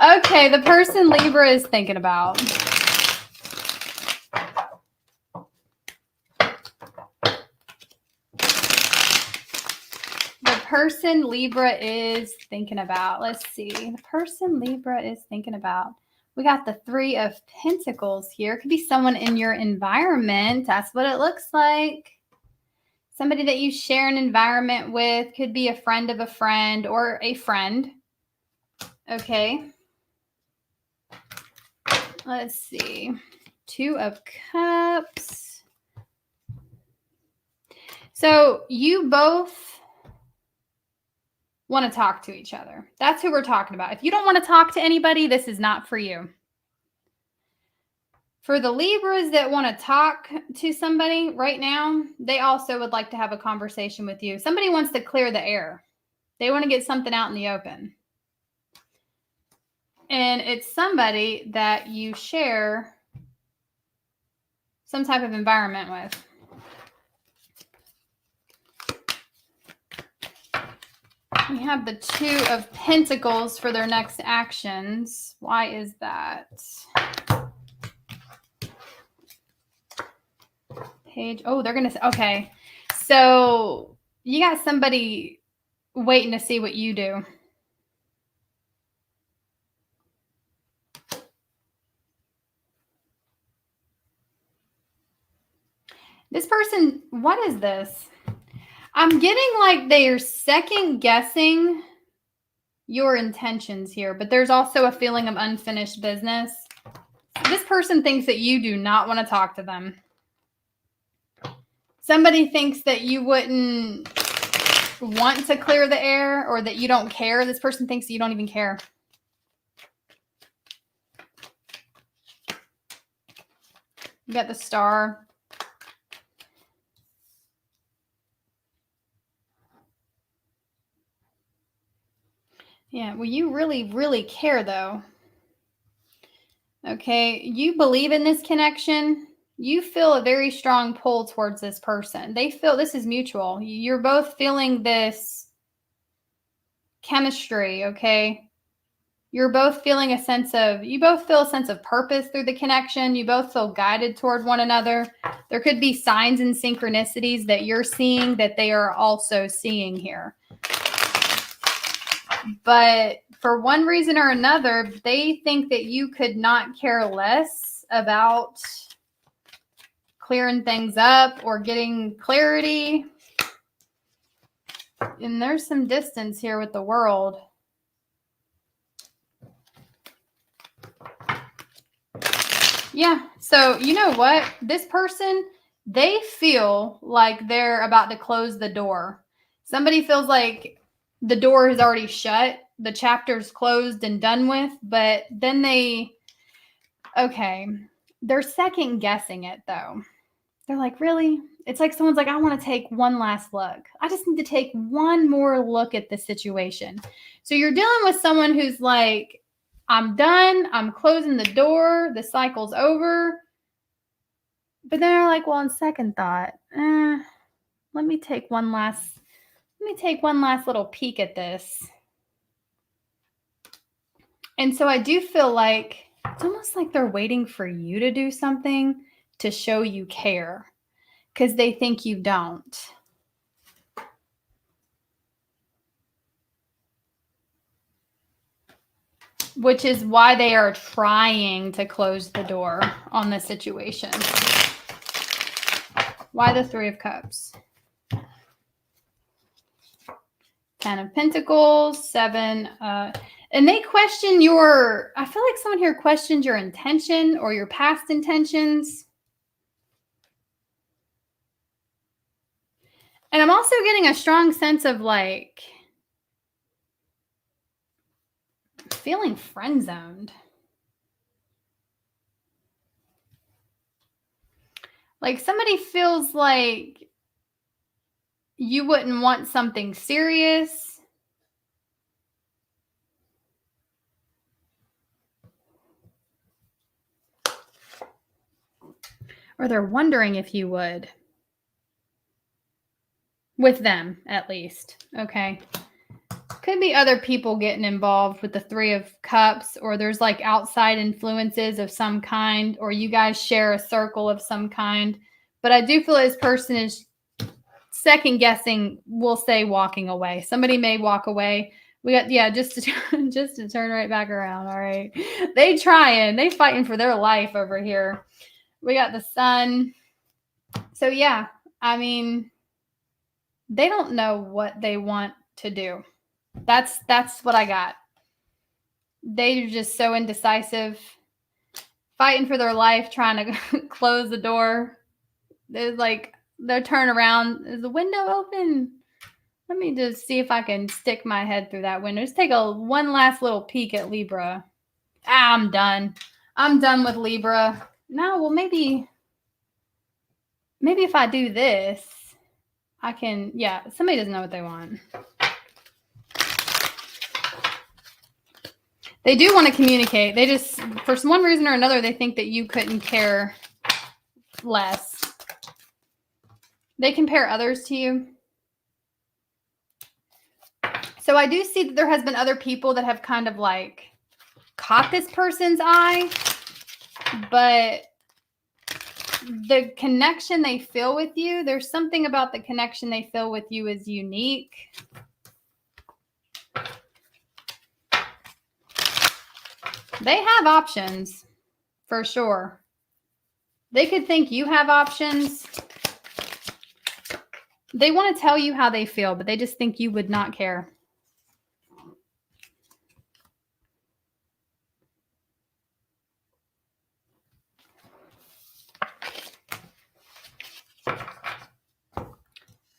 Okay, the person Libra is thinking about. Person Libra is thinking about. Let's see. The person Libra is thinking about. We got the 3 of Pentacles here. Could be someone in your environment. That's what it looks like. Somebody that you share an environment with. Could be a friend of a friend or a friend. Okay. Let's see. 2 of Cups. So you both want to talk to each other. That's who we're talking about. If you don't want to talk to anybody, this is not for you. For the Libras that want to talk to somebody right now, they also would like to have a conversation with you. Somebody wants to clear the air. They want to get something out in the open. And it's somebody that you share some type of environment with. We have the 2 of Pentacles for their next actions. Why is that? Page. Oh, they're going to say, okay. So you got somebody waiting to see what you do. This person, what is this? I'm getting like they're second guessing your intentions here, but there's also a feeling of unfinished business. This person thinks that you do not want to talk to them. Somebody thinks that you wouldn't want to clear the air or that you don't care. This person thinks that you don't even care. You got the Star. Yeah, well, you really, really care, though. Okay, you believe in this connection. You feel a very strong pull towards this person. They feel this is mutual. You're both feeling this chemistry, okay? You're both feeling you both feel a sense of purpose through the connection. You both feel guided toward one another. There could be signs and synchronicities that you're seeing that they are also seeing here. But for one reason or another, they think that you could not care less about clearing things up or getting clarity. And there's some distance here with the World. Yeah. So you know what? This person, they feel like they're about to close the door. Somebody feels like the door is already shut. The chapter's closed and done with. But then they're second guessing it though. They're like, really? It's like someone's like, I want to take one last look. I just need to take one more look at the situation. So you're dealing with someone who's like, I'm done. I'm closing the door. The cycle's over. But then they're like, well, on second thought, let me take one last little peek at this. And so I do feel like it's almost like they're waiting for you to do something to show you care because they think you don't. Which is why they are trying to close the door on the situation. Why the Three of Cups? 10 of Pentacles, 7. And they question I feel like someone here questions your intention or your past intentions. And I'm also getting a strong sense of like feeling friend zoned. Like somebody feels like you wouldn't want something serious. Or they're wondering if you would. With them, at least. Okay. Could be other people getting involved with the Three of Cups, or there's like outside influences of some kind, or you guys share a circle of some kind. But I do feel this person is second guessing, we'll say walking away. Somebody may walk away. We got, just to turn right back around. All right. They fighting for their life over here. We got the Sun. So yeah, I mean, they don't know what they want to do. That's what I got. They're just so indecisive, fighting for their life, trying to close the door. They're like, they'll turn around. Is the window open? Let me just see if I can stick my head through that window. Just take one last little peek at Libra. I'm done. I'm done with Libra. No, well, maybe if I do this, I can, somebody doesn't know what they want. They do want to communicate. They just, for one reason or another, they think that you couldn't care less. They compare others to you. So I do see that there has been other people that have kind of like caught this person's eye, but the connection they feel with you, there's something about the connection they feel with you is unique. They have options, for sure. They could think you have options. They want to tell you how they feel, but they just think you would not care.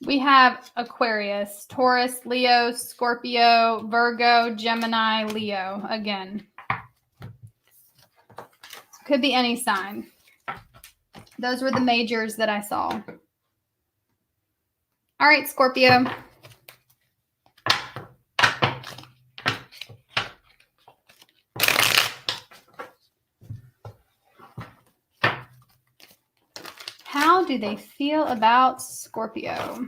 We have Aquarius, Taurus, Leo, Scorpio, Virgo, Gemini, Leo. Again, could be any sign. Those were the majors that I saw. All right, Scorpio. How do they feel about Scorpio?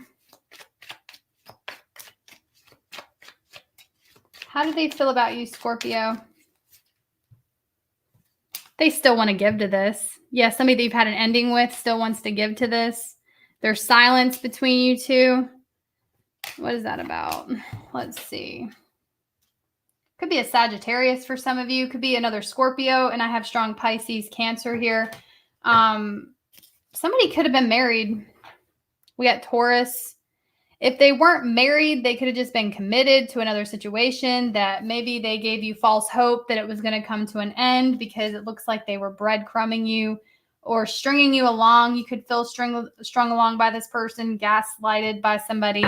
How do they feel about you, Scorpio? They still want to give to this. Yeah, somebody that you've had an ending with still wants to give to this. There's silence between you two. What is that about? Let's see. Could be a Sagittarius for some of you. Could be another Scorpio. And I have strong Pisces, Cancer here. Somebody could have been married. We got Taurus. If they weren't married, they could have just been committed to another situation that maybe they gave you false hope that it was going to come to an end because it looks like they were breadcrumbing you or stringing you along. You could feel strung along by this person, gaslighted by somebody.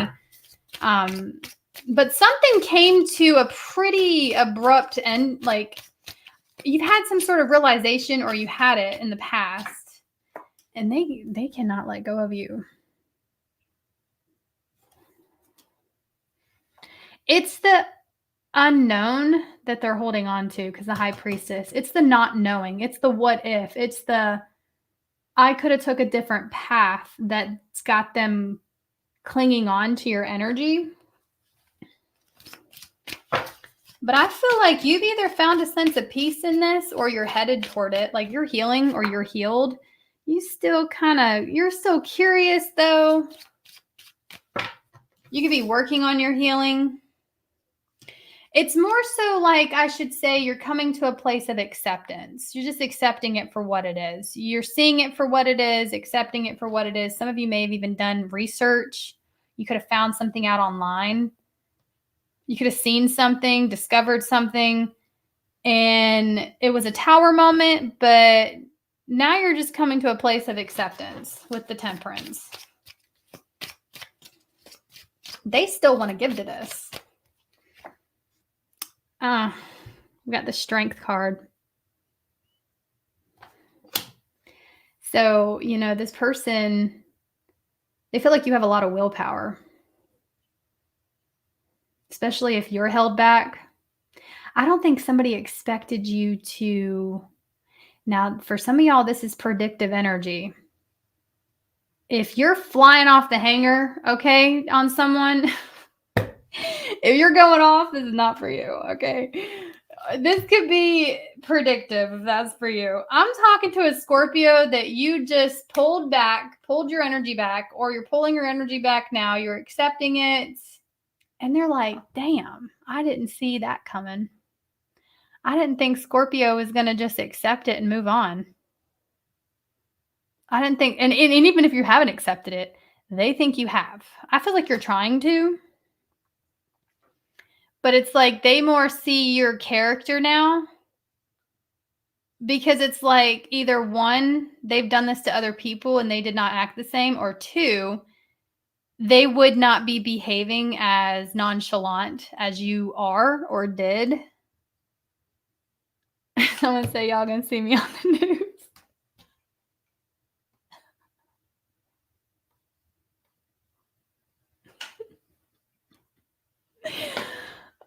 But something came to a pretty abrupt end. Like you've had some sort of realization or you had it in the past and they cannot let go of you. It's the unknown that they're holding on to because the High Priestess. It's the not knowing. It's the what if. It's the I could have took a different path that's got them clinging on to your energy. But I feel like you've either found a sense of peace in this or you're headed toward it. Like you're healing or you're healed. You're still curious though. You could be working on your healing. It's more so like, I should say, you're coming to a place of acceptance. You're just accepting it for what it is. You're seeing it for what it is, accepting it for what it is. Some of you may have even done research. You could have found something out online. You could have seen something, discovered something, and it was a tower moment, but now you're just coming to a place of acceptance with the Temperance. They still want to give to this. We got the Strength card. So, this person, they feel like you have a lot of willpower, especially if you're held back. I don't think somebody expected you to. Now, for some of y'all, this is predictive energy. If you're flying off the hanger, okay, on someone, if you're going off, this is not for you, okay? This could be predictive if that's for you. I'm talking to a Scorpio that you just pulled your energy back, or you're pulling your energy back now. You're accepting it. And they're like, damn, I didn't see that coming. I didn't think Scorpio was going to just accept it and move on. I didn't think, and even if you haven't accepted it, they think you have. I feel like you're trying to. But it's like they more see your character now because it's like either one, they've done this to other people and they did not act the same, or two, they would not be behaving as nonchalant as you are or did. Someone say y'all gonna see me on the news.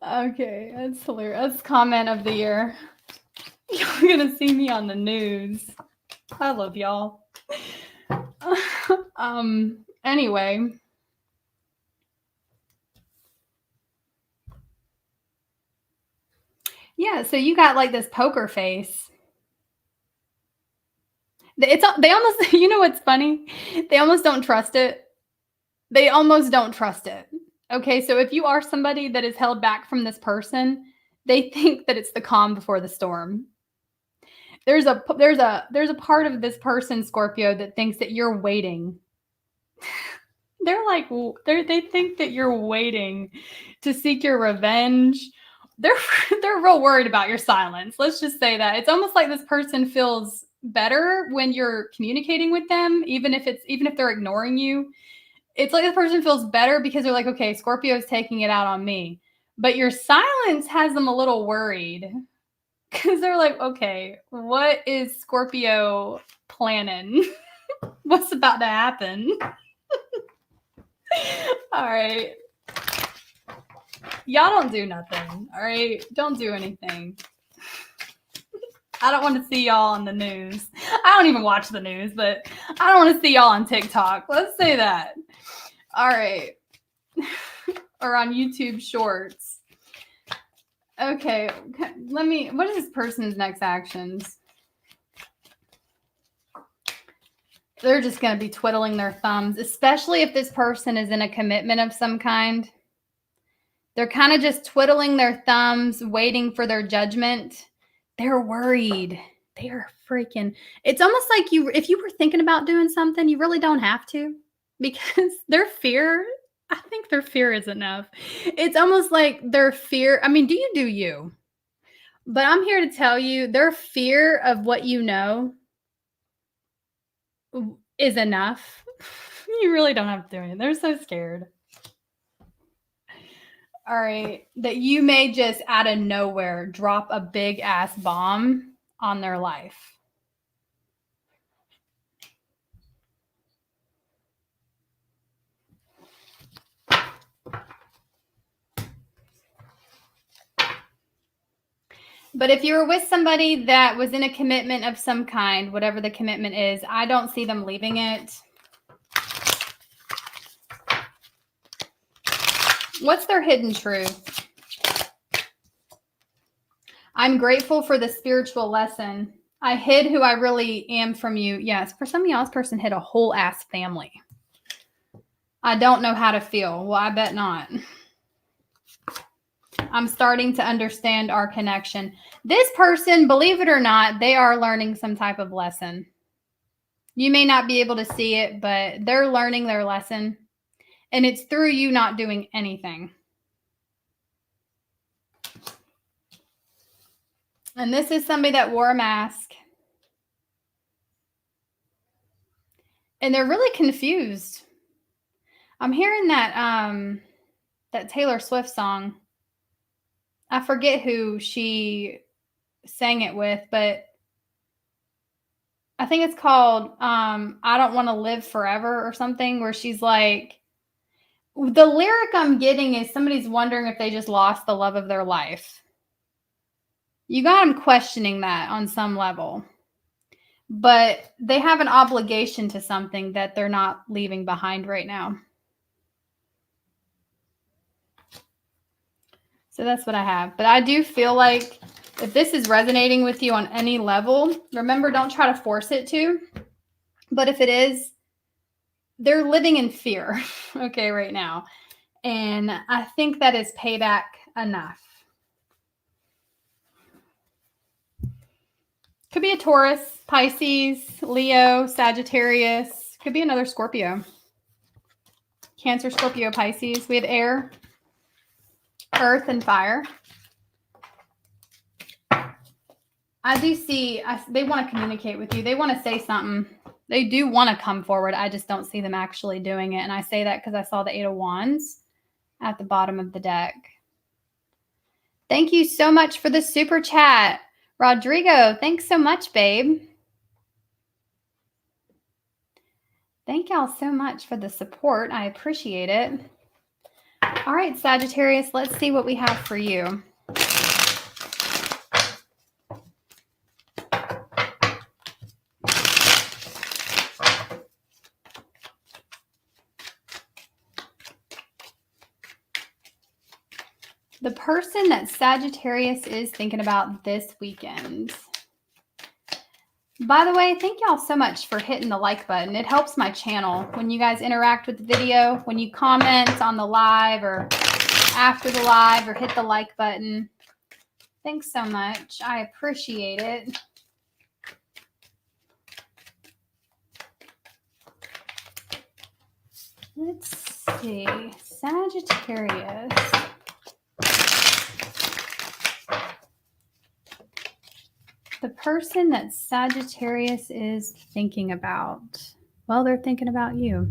Okay, that's hilarious. That's comment of the year. You're gonna see me on the news. I love y'all. Anyway. Yeah, so you got like this poker face. They almost, what's funny? They almost don't trust it. They almost don't trust it. Okay, so if you are somebody that is held back from this person, they think that it's the calm before the storm. There's a part of this person, Scorpio, that thinks that you're waiting. They think that you're waiting to seek your revenge. They're real worried about your silence. Let's just say that. It's almost like this person feels better when you're communicating with them, even if they're ignoring you. It's like the person feels better because they're like, okay, Scorpio's taking it out on me. But your silence has them a little worried because they're like, okay, what is Scorpio planning? What's about to happen? All right. Y'all don't do nothing. All right. Don't do anything. I don't want to see y'all on the news. I don't even watch the news, but I don't want to see y'all on TikTok. Let's say that. All right. Or on YouTube Shorts. Okay. What is this person's next actions? They're just going to be twiddling their thumbs, especially if this person is in a commitment of some kind. They're kind of just twiddling their thumbs, waiting for their judgment. They're worried. They are freaking. It's almost like if you were thinking about doing something, you really don't have to, because their fear, I think their fear is enough. It's almost like their fear. I mean, do you? But I'm here to tell you, their fear of what you know is enough. You really don't have to do anything. They're so scared. All right. That you may just out of nowhere drop a big ass bomb on their life. But if you were with somebody that was in a commitment of some kind, whatever the commitment is, I don't see them leaving it. What's their hidden truth? I'm grateful for the spiritual lesson. I hid who I really am from you. Yes, for some of y'all, this person hid a whole ass family. I don't know how to feel. Well, I bet not. I'm starting to understand our connection. This person, believe it or not, they are learning some type of lesson. You may not be able to see it, but they're learning their lesson. And it's through you not doing anything. And this is somebody that wore a mask. And they're really confused. I'm hearing that Taylor Swift song. I forget who she sang it with, but I think it's called I Don't Want to Live Forever or something, where she's like, the lyric I'm getting is somebody's wondering if they just lost the love of their life. You got them questioning that on some level. But they have an obligation to something that they're not leaving behind right now. So that's what I have. But I do feel like if this is resonating with you on any level, remember, don't try to force it to. But if it is, they're living in fear, okay, right now. And I think that is payback enough. Could be a Taurus, Pisces, Leo, Sagittarius. Could be another Scorpio. Cancer, Scorpio, Pisces. We have air, earth, and fire. I do see they want to communicate with you. They want to say something. They do want to come forward. I just don't see them actually doing it. And I say that because I saw the 8 of Wands at the bottom of the deck. Thank you so much for the super chat. Rodrigo, thanks so much, babe. Thank y'all so much for the support. I appreciate it. All right, Sagittarius, let's see what we have for you. The person that Sagittarius is thinking about this weekend. By the way, thank y'all so much for hitting the like button. It helps my channel when you guys interact with the video, when you comment on the live or after the live or hit the like button. Thanks so much. I appreciate it. Let's see. Sagittarius. The person that Sagittarius is thinking about. Well, they're thinking about you.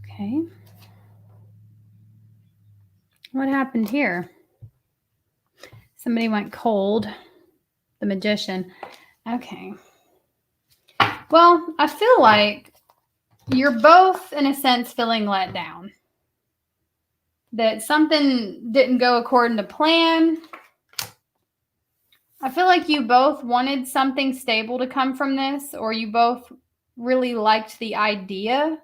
Okay. What happened here? Somebody went cold. The Magician. Okay. Well, I feel like you're both, in a sense, feeling let down. That something didn't go according to plan. I feel like you both wanted something stable to come from this, or you both really liked the idea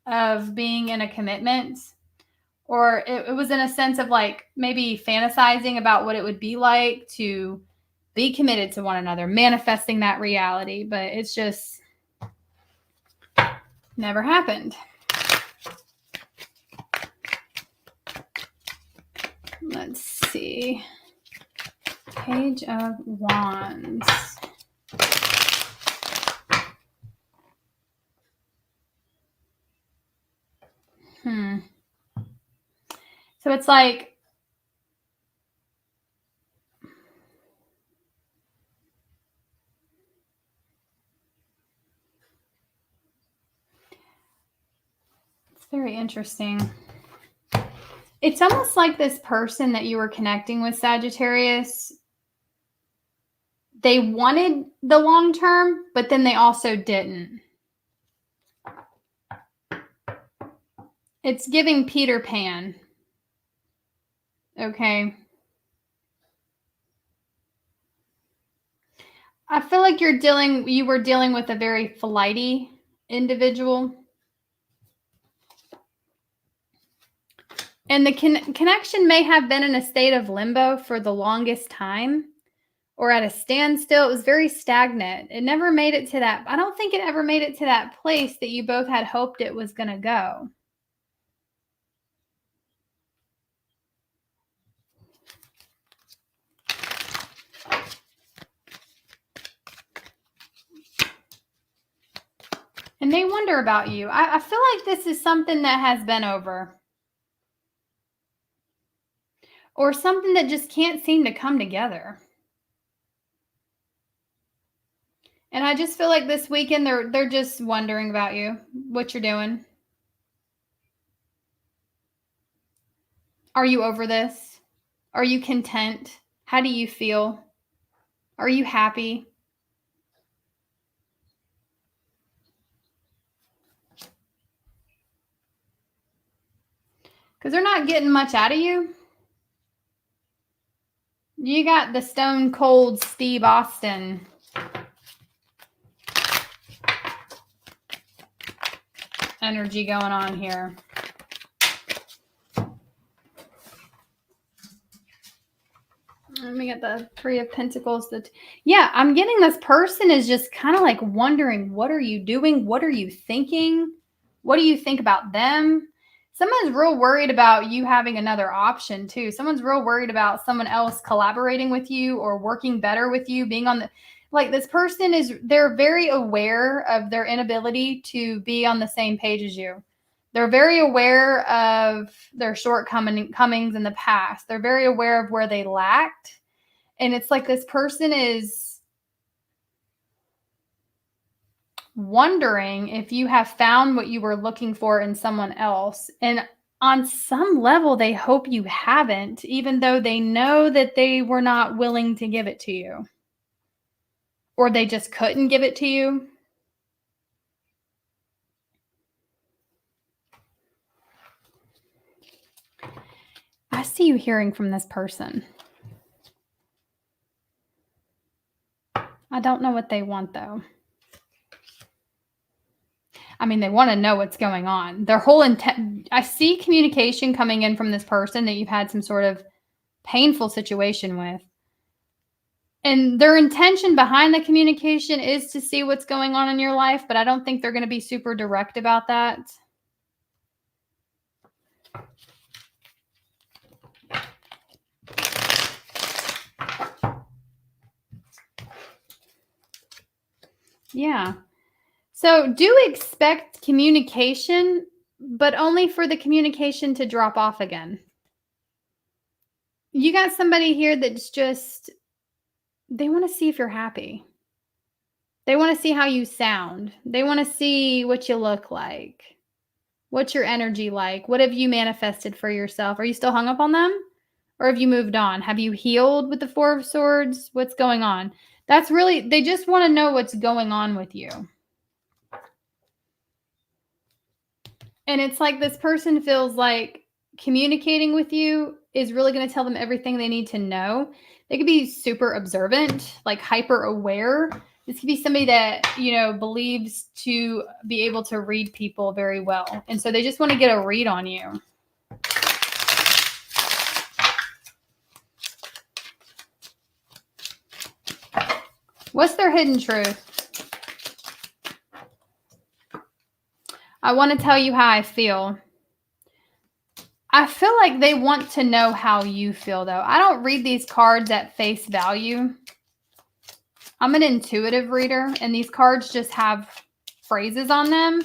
of being in a commitment, or it was in a sense of like maybe fantasizing about what it would be like to be committed to one another, manifesting that reality, but it's just never happened. Let's see. Page of Wands. So it's like, it's very interesting. It's almost like this person that you were connecting with, Sagittarius, they wanted the long term, but then they also didn't. It's giving Peter Pan. Okay. I feel like you were dealing with a very flighty individual. And the connection may have been in a state of limbo for the longest time, or at a standstill. It was very stagnant. It never made it to that. I don't think it ever made it to that place that you both had hoped it was going to go. And they wonder about you. I feel like this is something that has been over. Or something that just can't seem to come together. And I just feel like this weekend they're just wondering about you, what you're doing. Are you over this? Are you content? How do you feel? Are you happy? Because they're not getting much out of you. You got the stone cold Steve Austin energy going on here. Let me get the Three of Pentacles. Yeah, I'm getting this person is just kind of like wondering, what are you doing? What are you thinking? What do you think about them? Someone's real worried about you having another option too. Someone's real worried about someone else collaborating with you or working better with you, being on the, like this person they're very aware of their inability to be on the same page as you. They're very aware of their shortcomings in the past. They're very aware of where they lacked. And it's like this person is wondering if you have found what you were looking for in someone else. And on some level, they hope you haven't, even though they know that they were not willing to give it to you. Or they just couldn't give it to you. I see you hearing from this person. I don't know what they want, though. I mean, they want to know what's going on. Their whole intent. I see communication coming in from this person that you've had some sort of painful situation with. And their intention behind the communication is to see what's going on in your life, but I don't think they're going to be super direct about that. Yeah. So do expect communication, but only for the communication to drop off again. You got somebody here that's just, they want to see if you're happy. They want to see how you sound. They want to see what you look like. What's your energy like? What have you manifested for yourself? Are you still hung up on them? Or have you moved on? Have you healed with the Four of Swords? What's going on? That's really, they just want to know what's going on with you. And it's like this person feels like communicating with you is really going to tell them everything they need to know. They could be super observant, like hyper aware. This could be somebody that, believes to be able to read people very well. And so they just want to get a read on you. What's their hidden truth? I want to tell you how I feel. I feel like they want to know how you feel, though. I don't read these cards at face value. I'm an intuitive reader, and these cards just have phrases on them.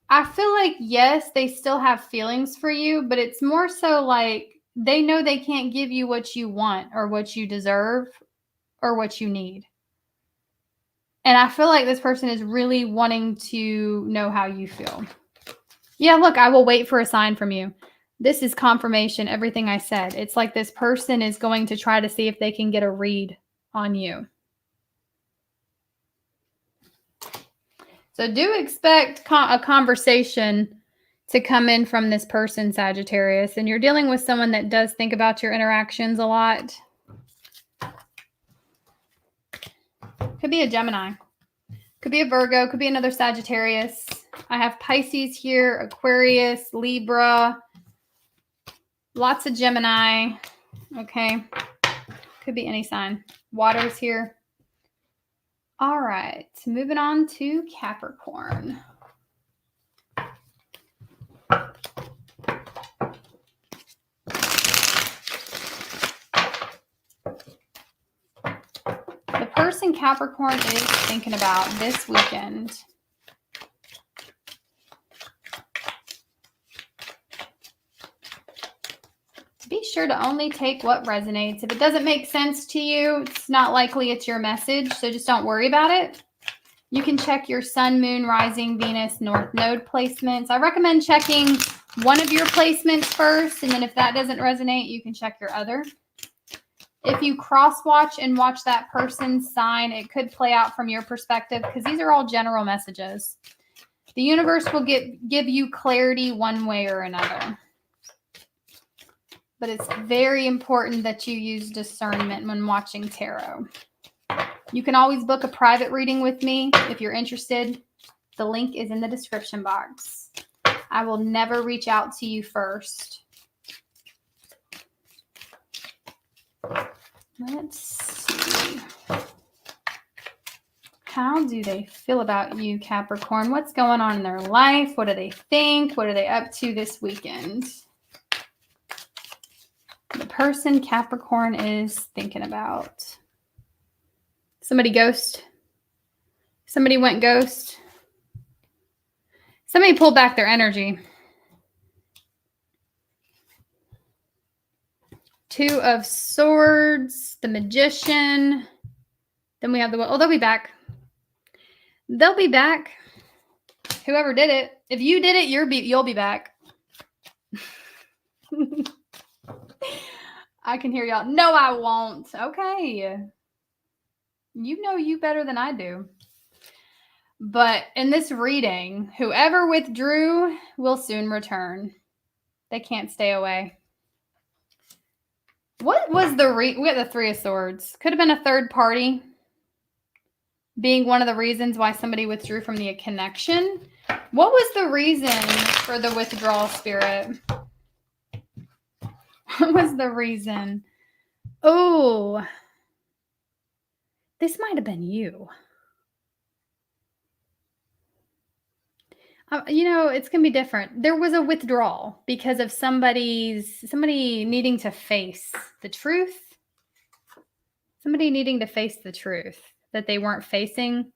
I feel like, yes, they still have feelings for you, but it's more so like they know they can't give you what you want or what you deserve or what you need. And I feel like this person is really wanting to know how you feel. Yeah, look, I will wait for a sign from you. This is confirmation, everything I said. It's like this person is going to try to see if they can get a read on you. So do expect a conversation to come in from this person, Sagittarius. And you're dealing with someone that does think about your interactions a lot. Could be a Gemini. Could be a Virgo. Could be another Sagittarius. I have Pisces here, Aquarius, Libra. Lots of Gemini. Okay. Could be any sign. Water's here. All right. Moving on to Capricorn. The person Capricorn is thinking about this weekend. Be sure to only take what resonates. If it doesn't make sense to you, it's not likely it's your message, so just don't worry about it. You can check your Sun, Moon, Rising, Venus, North Node placements. I recommend checking one of your placements first, and then if that doesn't resonate, you can check your other. If you cross-watch and watch that person's sign, it could play out from your perspective because these are all general messages. The universe will give you clarity one way or another. But it's very important that you use discernment when watching tarot. You can always book a private reading with me if you're interested. The link is in the description box. I will never reach out to you first. Let's see. How do they feel about you, Capricorn? What's going on in their life? What do they think? What are they up to this weekend? The person Capricorn is thinking about. Somebody ghost. Somebody went ghost. Somebody pulled back their energy. Two of Swords, the Magician. Then we have the, they'll be back. They'll be back. Whoever did it. If you did it, you'll be back. I can hear y'all. No, I won't. Okay. You know you better than I do. But in this reading, whoever withdrew will soon return. They can't stay away. What was we got the Three of Swords. Could have been a third party being one of the reasons why somebody withdrew from the connection. What was the reason for the withdrawal, Spirit? What was the reason? Oh, this might have been you. It's going to be different. There was a withdrawal because of somebody needing to face the truth. Somebody needing to face the truth that they weren't facing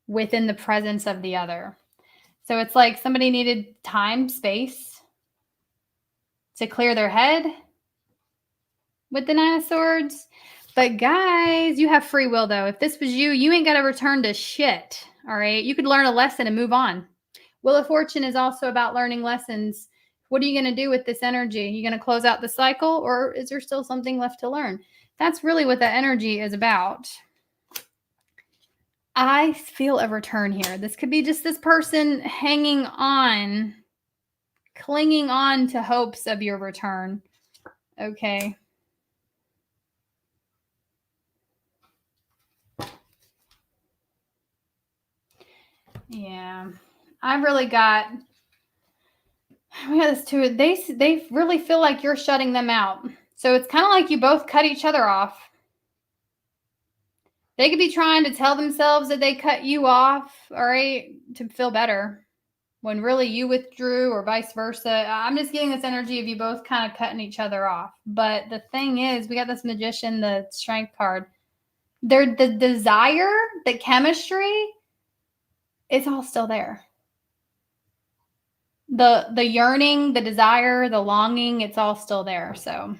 within the presence of the other. So it's like somebody needed time, space to clear their head with the Nine of Swords. But guys, you have free will though. If this was you, you ain't got to return to shit. All right. You could learn a lesson and move on. Wheel of Fortune is also about learning lessons. What are you going to do with this energy? Are you going to close out the cycle or is there still something left to learn? That's really what that energy is about. I feel a return here. This could be just this person hanging on, clinging on to hopes of your return. Okay. Yeah. I really got, we got this too. They really feel like you're shutting them out. So it's kind of like you both cut each other off. They could be trying to tell themselves that they cut you off, all right, to feel better, when really you withdrew, or vice versa. I'm just getting this energy of you both kind of cutting each other off. But the thing is, we got this Magician, the Strength card. The desire, the chemistry, it's all still there. The yearning, the desire, the longing, it's all still there. So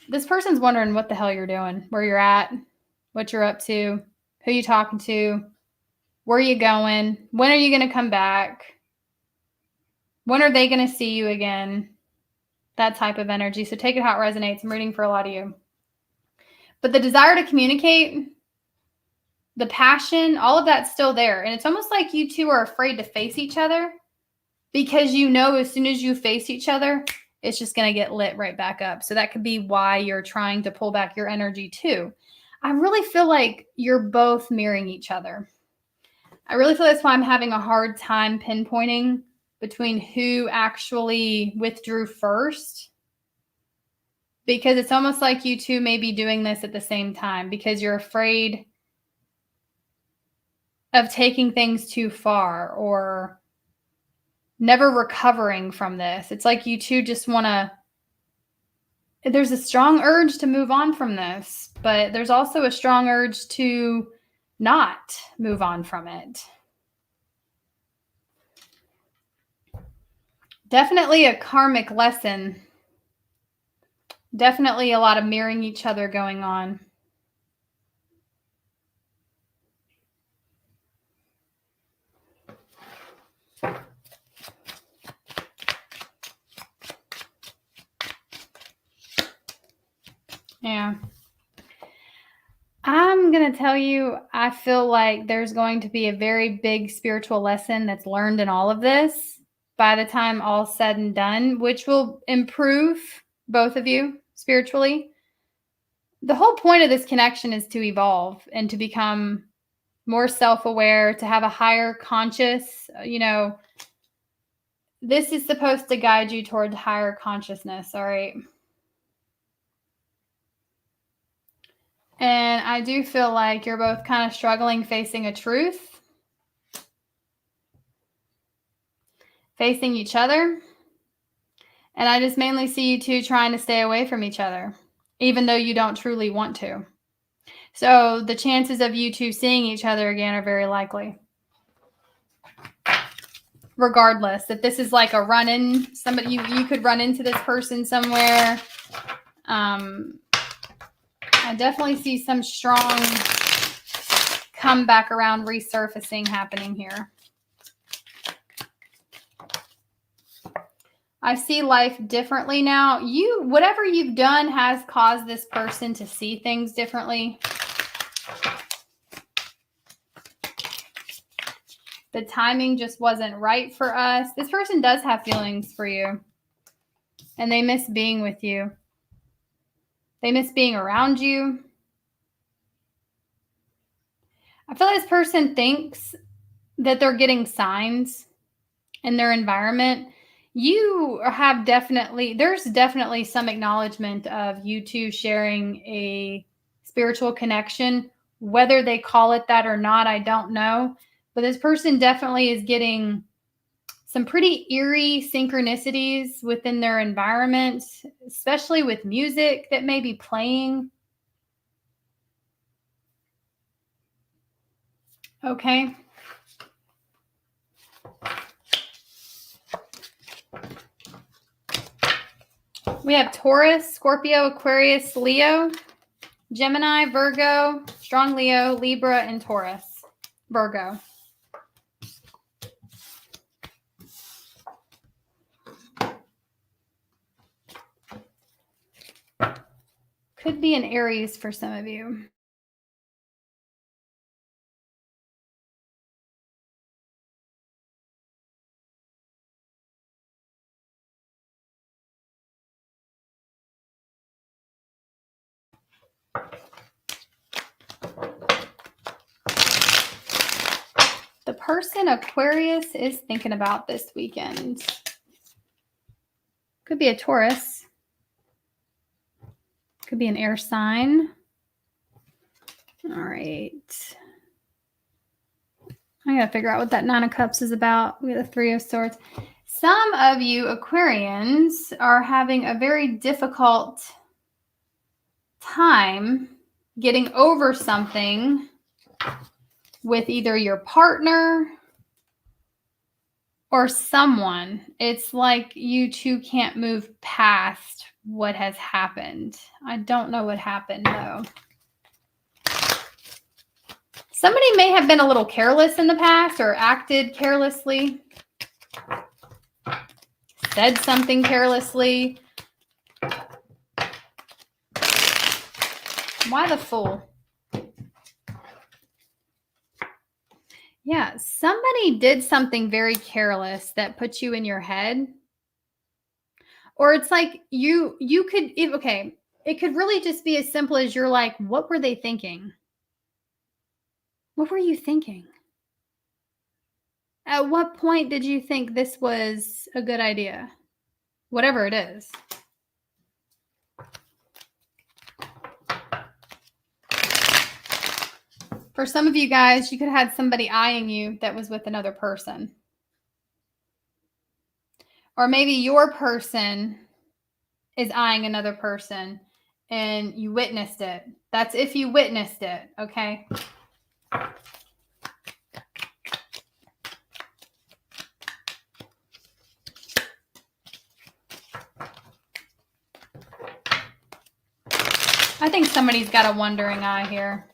this person's wondering what the hell you're doing, where you're at, what you're up to, who you talking to, where are you going, when are you going to come back, when are they going to see you again, that type of energy. So take it how it resonates. I'm reading for a lot of you. But the desire to communicate, the passion, all of that's still there. And it's almost like you two are afraid to face each other, because you know as soon as you face each other, it's just going to get lit right back up. So that could be why you're trying to pull back your energy too. I really feel like you're both mirroring each other. I really feel that's why I'm having a hard time pinpointing between who actually withdrew first, because it's almost like you two may be doing this at the same time, because you're afraid of taking things too far or never recovering from this. It's like you two just want to, there's a strong urge to move on from this, but there's also a strong urge to not move on from it. Definitely a karmic lesson. Definitely a lot of mirroring each other going on. Yeah. I'm going to tell you, I feel like there's going to be a very big spiritual lesson that's learned in all of this by the time all's said and done, which will improve both of you spiritually. The whole point of this connection is to evolve and to become more self-aware, to have a higher conscious, this is supposed to guide you toward higher consciousness, all right? And I do feel like you're both kind of struggling facing a truth, facing each other. And I just mainly see you two trying to stay away from each other, even though you don't truly want to. So the chances of you two seeing each other again are very likely. Regardless, if this is like a run-in, somebody you could run into this person somewhere. I definitely see some strong comeback around resurfacing happening here. I see life differently now. Whatever you've done has caused this person to see things differently. The timing just wasn't right for us. This person does have feelings for you, and they miss being with you. They miss being around you. I feel like this person thinks that they're getting signs in their environment. There's definitely some acknowledgement of you two sharing a spiritual connection. Whether they call it that or not, I don't know. But this person definitely is getting some pretty eerie synchronicities within their environment, especially with music that may be playing. Okay. We have Taurus, Scorpio, Aquarius, Leo, Gemini, Virgo, strong Leo, Libra, and Taurus. Virgo. Could be an Aries for some of you. person Aquarius is thinking about this weekend? Could be a Taurus. Could be an air sign. All right. I got to figure out what that Nine of Cups is about. We got the Three of Swords. Some of you Aquarians are having a very difficult time getting over something with either your partner or someone. It's like you two can't move past what has happened. I don't know what happened though. Somebody may have been a little careless in the past or acted carelessly, said something carelessly. Why the Fool? Yeah, somebody did something very careless that put you in your head. Or it's like you could, okay, it could really just be as simple as you're like, what were they thinking? What were you thinking? At what point did you think this was a good idea? Whatever it is. For some of you guys, you could have had somebody eyeing you that was with another person. Or maybe your person is eyeing another person and you witnessed it. That's if you witnessed it, okay? I think somebody's got a wandering eye here.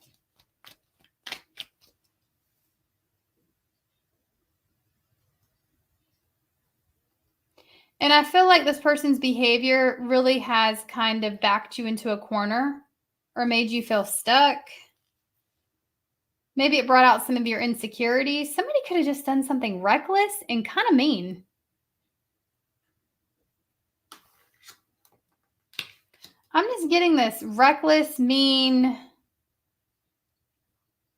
And I feel like this person's behavior really has kind of backed you into a corner or made you feel stuck. Maybe it brought out some of your insecurities. Somebody could have just done something reckless and kind of mean. I'm just getting this reckless, mean.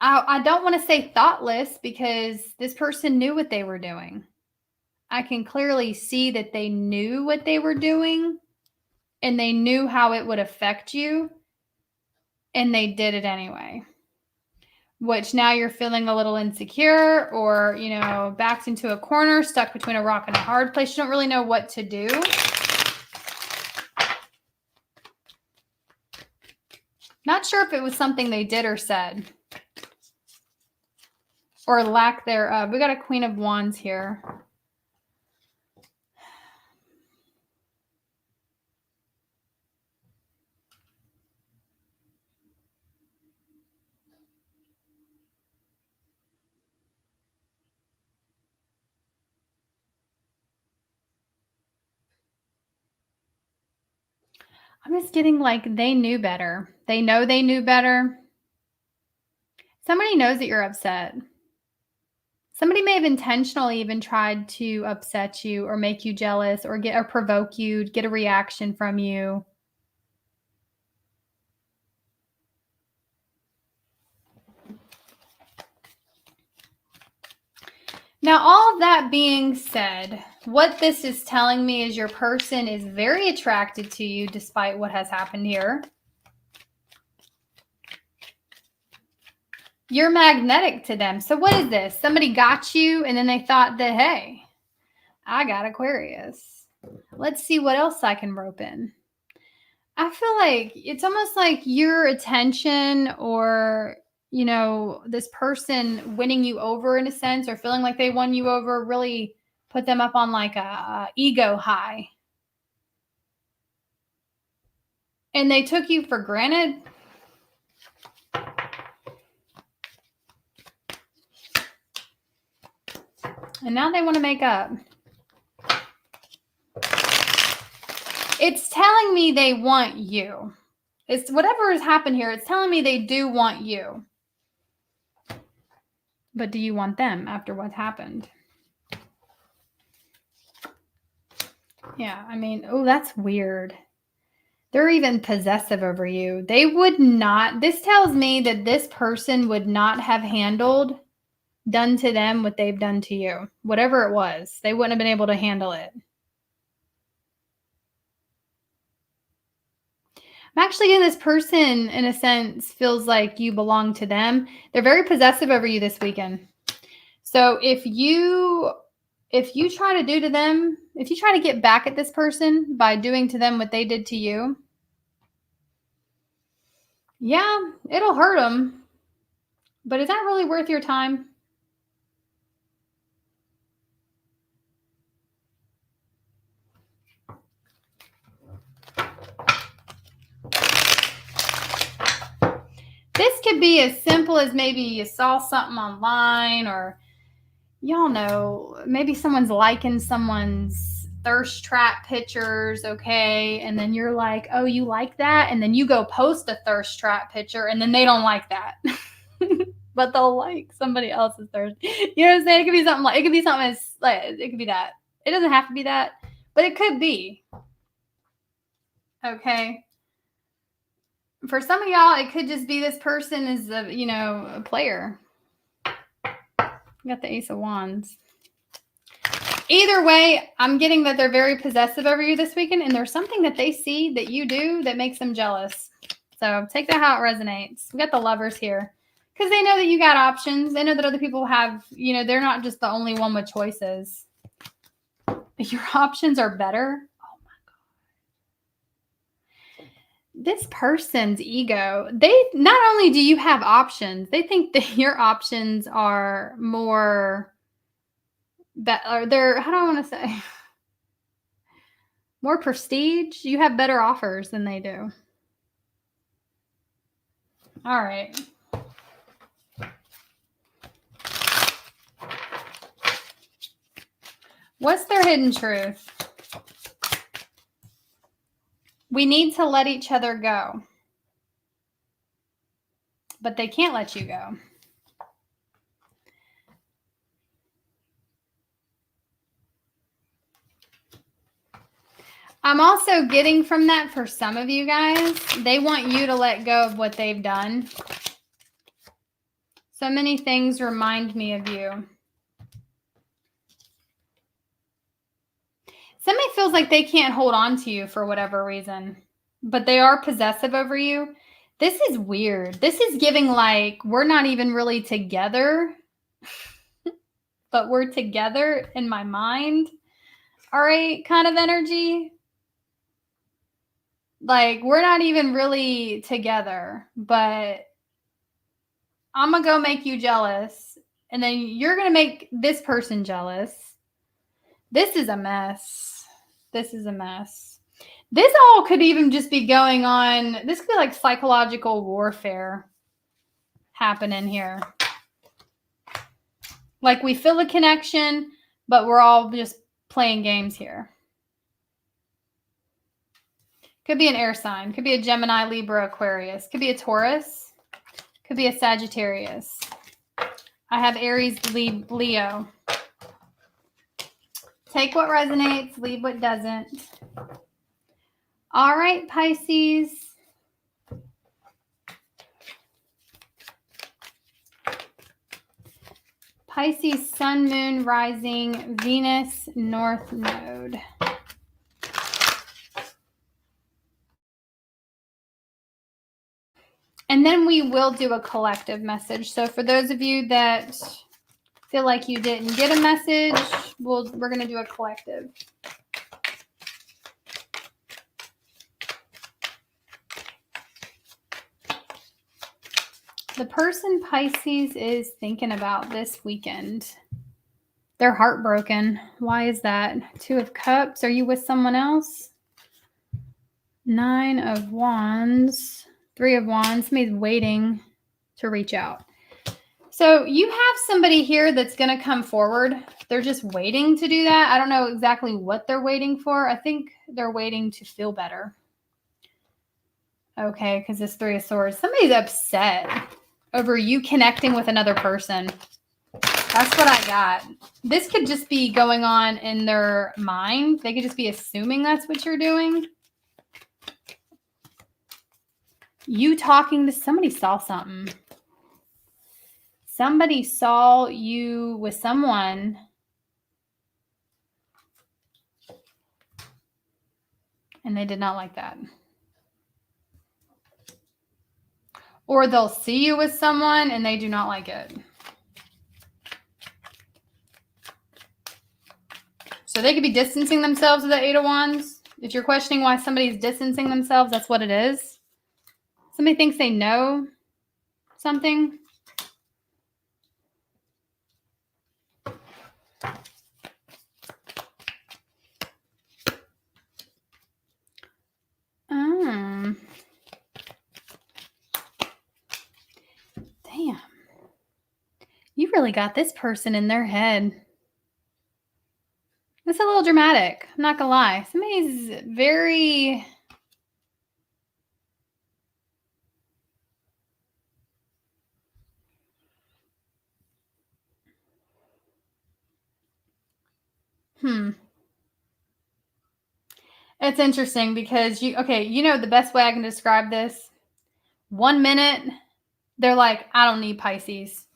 I don't want to say thoughtless because this person knew what they were doing. I can clearly see that they knew what they were doing and they knew how it would affect you and they did it anyway. Which now you're feeling a little insecure or, you know, backed into a corner, stuck between a rock and a hard place. You don't really know what to do. Not sure if it was something they did or said or lack thereof. We got a Queen of Wands here. I'm just getting like they knew better. They know they knew better. Somebody knows that you're upset. Somebody may have intentionally even tried to upset you or make you jealous or provoke you, get a reaction from you. Now, all of that being said, what this is telling me is your person is very attracted to you despite what has happened here. You're magnetic to them. So what is this? Somebody got you and then they thought that, hey, I got Aquarius. Let's see what else I can rope in. I feel like it's almost like your attention or, you know, this person winning you over in a sense or feeling like they won you over really put them up on like a ego high. And they took you for granted. And now they want to make up. It's telling me they want you. It's whatever has happened here. It's telling me they do want you. But do you want them after what happened? Yeah, I mean, oh, that's weird. They're even possessive over you. They would not. This tells me that this person would not have handled done to them what they've done to you. Whatever it was, they wouldn't have been able to handle it. I'm actually getting this person, in a sense, feels like you belong to them. They're very possessive over you this weekend. So if you try to do to them, if you try to get back at this person by doing to them what they did to you, yeah, it'll hurt them. But is that really worth your time? This could be as simple as maybe you saw something online, or y'all know, maybe someone's liking someone's thirst trap pictures, okay? And then you're like, oh, you like that? And then you go post a thirst trap picture, and then they don't like that. But they'll like somebody else's thirst. You know what I'm saying? It could be something like, it could be something as, like, it could be that. It doesn't have to be that, but it could be. Okay. For some of y'all, it could just be this person is a player. You got the Ace of Wands. Either way, I'm getting that they're very possessive over you this weekend, and there's something that they see that you do that makes them jealous. So take that how it resonates. We got the Lovers here because they know that you got options. They know that other people have, they're not just the only one with choices. Your options are better. This person's ego, they not only do you have options, they think that your options are more they're, how do I want to say, more prestige. You have better offers than they do. All right. What's their hidden truth? We need to let each other go. But they can't let you go. I'm also getting from that, for some of you guys, they want you to let go of what they've done. So many things remind me of you. Somebody feels like they can't hold on to you for whatever reason, but they are possessive over you. This is weird. This is giving like, we're not even really together, but we're together in my mind. All right, kind of energy. Like, we're not even really together, but I'm going to go make you jealous. And then you're going to make this person jealous. This is a mess. This is a mess. This all could even just be going on. This could be like psychological warfare happening here. Like, we feel a connection, but we're all just playing games here. Could be an air sign. Could be a Gemini, Libra, Aquarius. Could be a Taurus. Could be a Sagittarius. I have Aries, Leo. Take what resonates, leave what doesn't. All right, Pisces. Pisces, Sun, Moon, Rising, Venus, North Node. And then we will do a collective message. So for those of you that feel like you didn't get a message, we're going to do a collective. The person Pisces is thinking about this weekend, they're heartbroken. Why is that? 2 of Cups. Are you with someone else? 9 of Wands. 3 of Wands. Somebody's waiting to reach out. So you have somebody here that's going to come forward. They're just waiting to do that. I don't know exactly what they're waiting for. I think they're waiting to feel better. Okay, because this 3 of Swords. Somebody's upset over you connecting with another person. That's what I got. This could just be going on in their mind. They could just be assuming that's what you're doing. You talking to somebody saw something. Somebody saw you with someone and they did not like that. Or they'll see you with someone and they do not like it. So they could be distancing themselves with the Eight of Wands. If you're questioning why somebody's distancing themselves, that's what it is. Somebody thinks they know something. Damn. You really got this person in their head. It's a little dramatic. I'm not gonna lie. Somebody's very... It's interesting because you know the best way I can describe this? 1 minute, they're like, I don't need Pisces.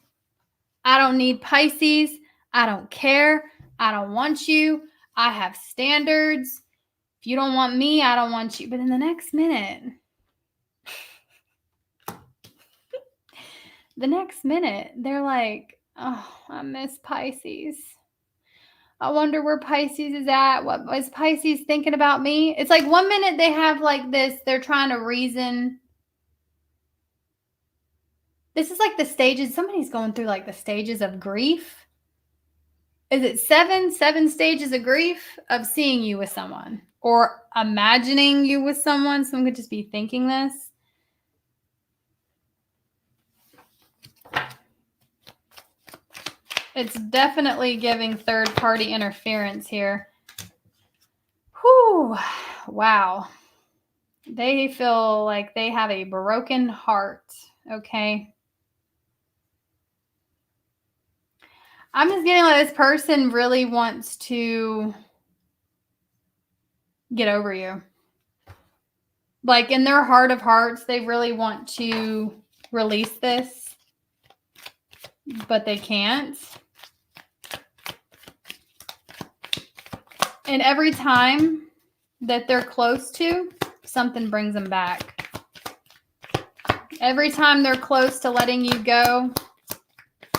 I don't need Pisces. I don't care. I don't want you. I have standards. If you don't want me, I don't want you. But in the next minute, they're like, oh, I miss Pisces. I wonder where Pisces is at. What is Pisces thinking about me? It's like 1 minute they have like this, they're trying to reason. This is like the stages. Somebody's going through like the stages of grief. Is it seven stages of grief of seeing you with someone or imagining you with someone? Someone could just be thinking this. It's definitely giving third-party interference here. Whew. Wow. They feel like they have a broken heart, okay? I'm just getting like this person really wants to get over you. Like in their heart of hearts, they really want to release this, but they can't. And every time that they're close to, something brings them back. Every time they're close to letting you go,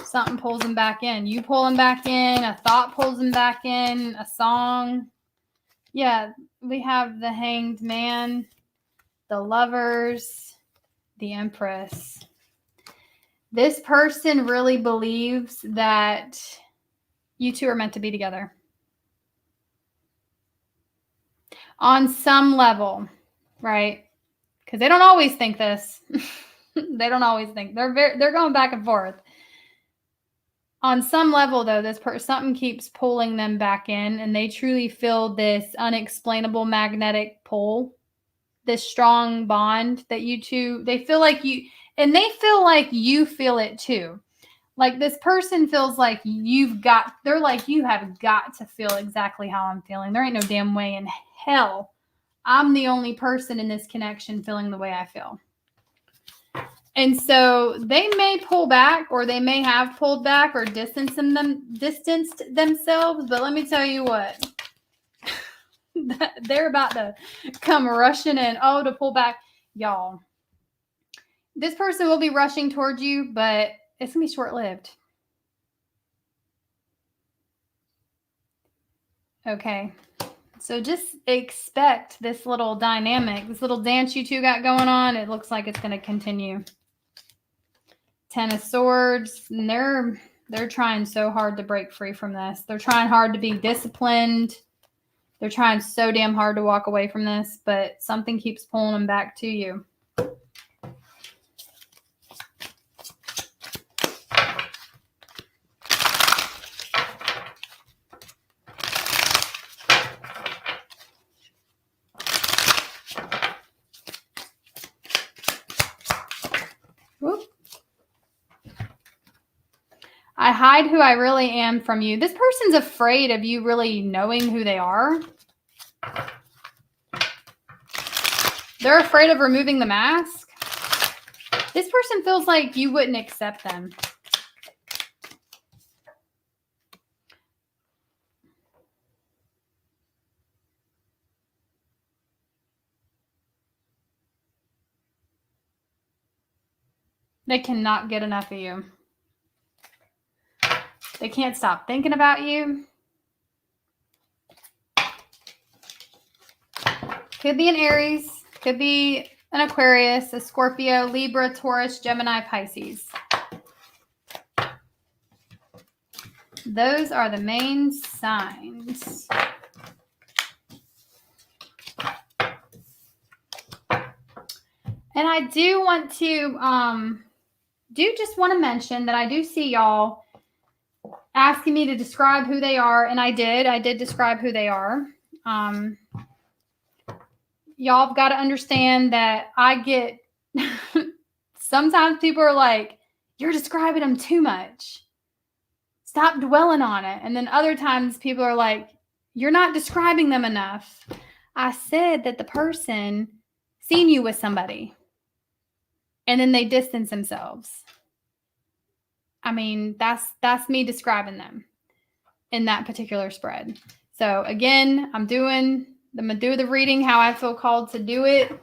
something pulls them back in. You pull them back in. A thought pulls them back in. A song. Yeah, we have the Hanged Man, the Lovers, the Empress. This person really believes that you two are meant to be together. On some level, right? Because they don't always think this. They don't always think. They're going back and forth. On some level, though, something keeps pulling them back in, and they truly feel this unexplainable magnetic pull, this strong bond that you two, they feel like you, and they feel like you feel it too. Like this person feels like they're like, you have got to feel exactly how I'm feeling. There ain't no damn way in hell I'm the only person in this connection feeling the way I feel. And so they may pull back, or they may have pulled back or distanced themselves. But let me tell you what, they're about to come rushing in. Oh, to pull back, y'all. This person will be rushing towards you, but it's going to be short-lived. Okay. So just expect this little dynamic, this little dance you two got going on. It looks like it's going to continue. 10 of Swords. And they're trying so hard to break free from this. They're trying hard to be disciplined. They're trying so damn hard to walk away from this, but something keeps pulling them back to you. I hide who I really am from you. This person's afraid of you really knowing who they are. They're afraid of removing the mask. This person feels like you wouldn't accept them. They cannot get enough of you. They can't stop thinking about you. Could be an Aries, could be an Aquarius, a Scorpio, Libra, Taurus, Gemini, Pisces. Those are the main signs. And I do want to, just want to mention that I do see y'all asking me to describe who they are. And I did describe who they are. Y'all have got to understand that I get, sometimes people are like, you're describing them too much. Stop dwelling on it. And then other times people are like, you're not describing them enough. I said that the person seen you with somebody and then they distance themselves. I mean, that's me describing them in that particular spread. So again, I'm gonna do the reading how I feel called to do it.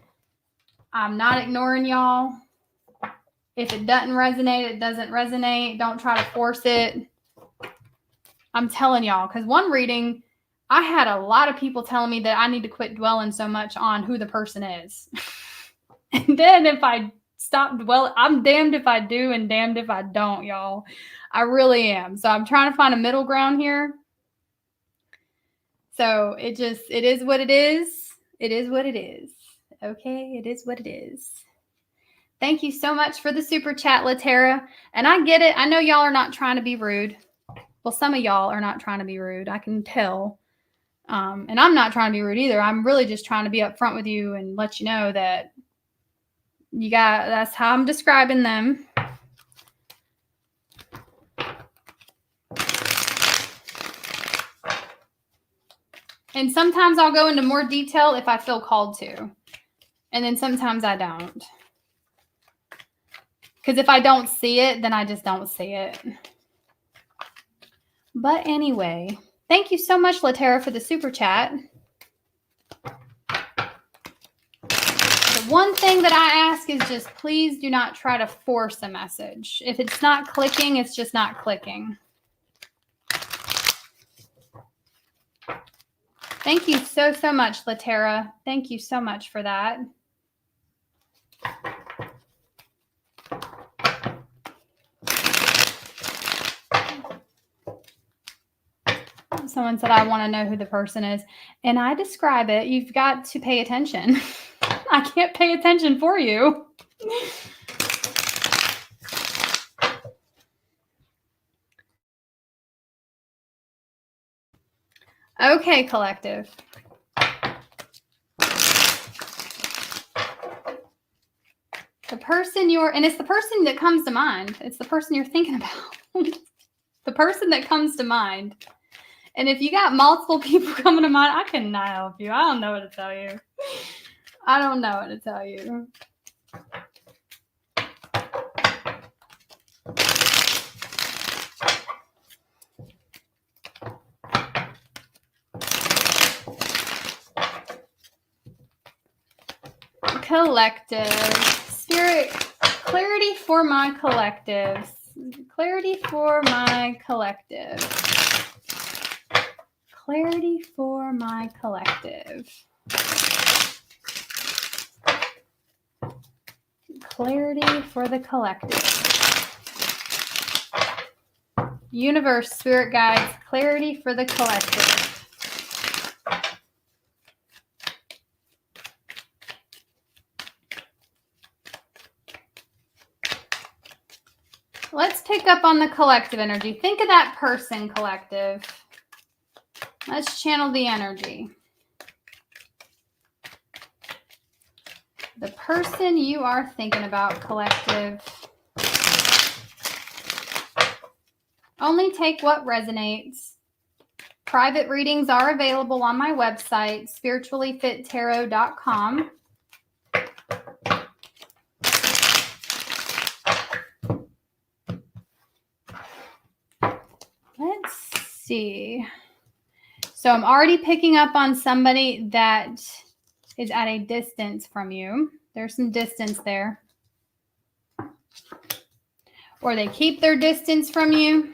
I'm not ignoring y'all. If it doesn't resonate, it doesn't resonate. Don't try to force it. I'm telling y'all, because one reading, I had a lot of people telling me that I need to quit dwelling so much on who the person is. And then if I stop dwelling, I'm damned if I do and damned if I don't, y'all. I really am. So I'm trying to find a middle ground here. So it is what it is. It is what it is. Okay, it is what it is. Thank you so much for the super chat, Latera. And I get it. I know y'all are not trying to be rude. Well, some of y'all are not trying to be rude. I can tell. And I'm not trying to be rude either. I'm really just trying to be upfront with you and let you know that that's how I'm describing them. And sometimes I'll go into more detail if I feel called to. And then sometimes I don't. Because if I don't see it, then I just don't see it. But anyway, thank you so much, Latera, for the super chat. The one thing that I ask is just please do not try to force a message. If it's not clicking, it's just not clicking. Thank you so, so much, Latera. Thank you so much for that. Someone said, I want to know who the person is. And I describe it. You've got to pay attention. I can't pay attention for you. Okay, collective. The person and it's the person that comes to mind. It's the person you're thinking about. The person that comes to mind. And if you got multiple people coming to mind, I cannot help you. I don't know what to tell you. I don't know what to tell you. Collective. Spirit, clarity for my collective. Clarity for my collective. Clarity for my collective. Clarity for the collective. Universe, spirit guides, clarity for the collective. Let's pick up on the collective energy. Think of that person, collective. Let's channel the energy. The person you are thinking about, collective. Only take what resonates. Private readings are available on my website, spirituallyfittarot.com. Let's see. So I'm already picking up on somebody that is at a distance from you. There's some distance there. or they keep their distance from you.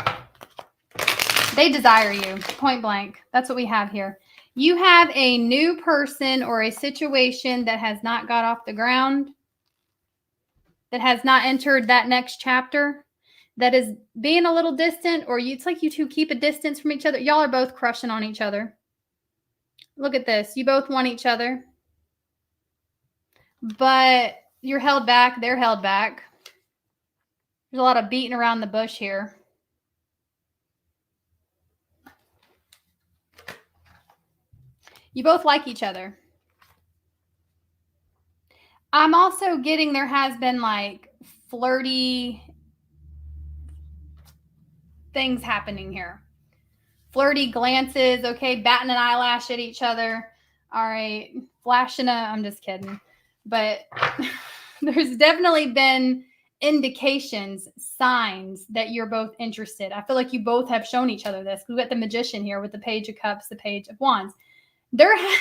They desire you, point blank. That's what we have here. You have a new person or a situation that has not got off the ground, that has not entered that next chapter, that is being a little distant, or it's like you two keep a distance from each other. Y'all are both crushing on each other. Look at this. You both want each other, but you're held back. They're held back. There's a lot of beating around the bush here. You both like each other. I'm also getting there has been like flirty things happening here. Flirty glances, okay, batting an eyelash at each other. All right, flashing I'm just kidding. But there's definitely been indications, signs that you're both interested. I feel like you both have shown each other this. We've got the Magician here with the Page of Cups, the Page of Wands.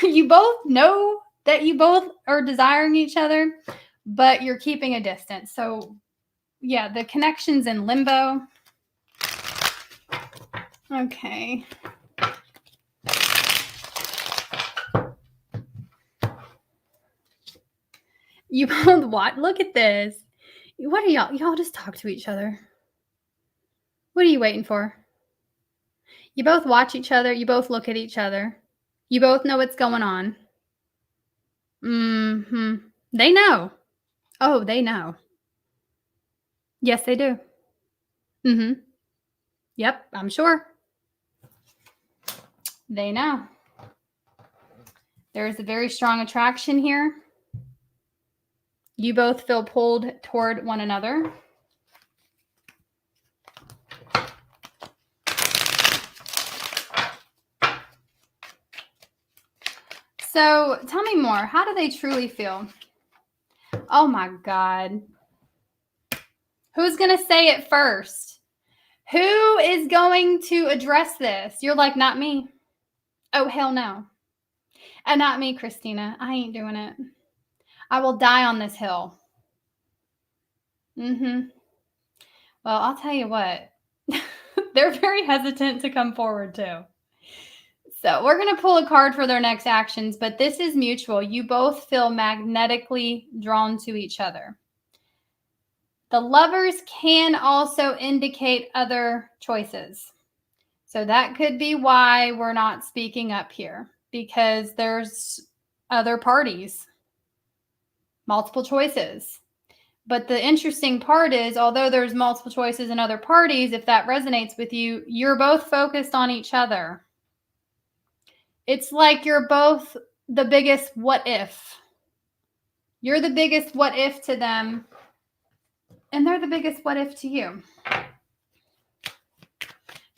You both know that you both are desiring each other, but you're keeping a distance. So yeah, the connection's in limbo. Okay. You both what? Look at this. What are y'all? Y'all just talk to each other. What are you waiting for? You both watch each other. You both look at each other. You both know what's going on. They know. Oh, they know. Yes, they do. Yep, I'm sure. They know. There's a very strong attraction here. You both feel pulled toward one another. So tell me more. How do they truly feel? Oh my God. Who's going to say it first? Who is going to address this? You're like, not me. Oh, hell no. And not me, Christina. I ain't doing it. I will die on this hill. Well, I'll tell you what. They're very hesitant to come forward too. So we're going to pull a card for their next actions, but this is mutual. You both feel magnetically drawn to each other. The Lovers can also indicate other choices. So that could be why we're not speaking up here, because there's other parties, multiple choices. But the interesting part is, although there's multiple choices and other parties, if that resonates with you, you're both focused on each other. It's like you're both the biggest what if. You're the biggest what if to them, and they're the biggest what if to you.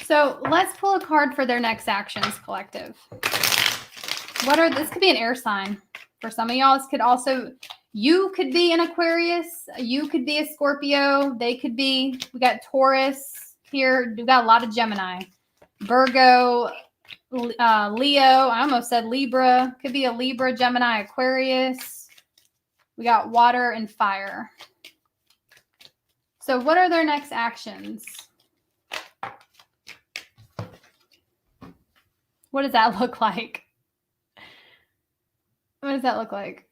So let's pull a card for their next actions, collective. This could be an air sign. For some of y'all, this could also, you could be an Aquarius. You could be a Scorpio. They could be, we got Taurus here. We got a lot of Gemini. Virgo, Leo. I almost said Libra. Could be a Libra, Gemini, Aquarius. We got water and fire. So what are their next actions? What does that look like? What does that look like?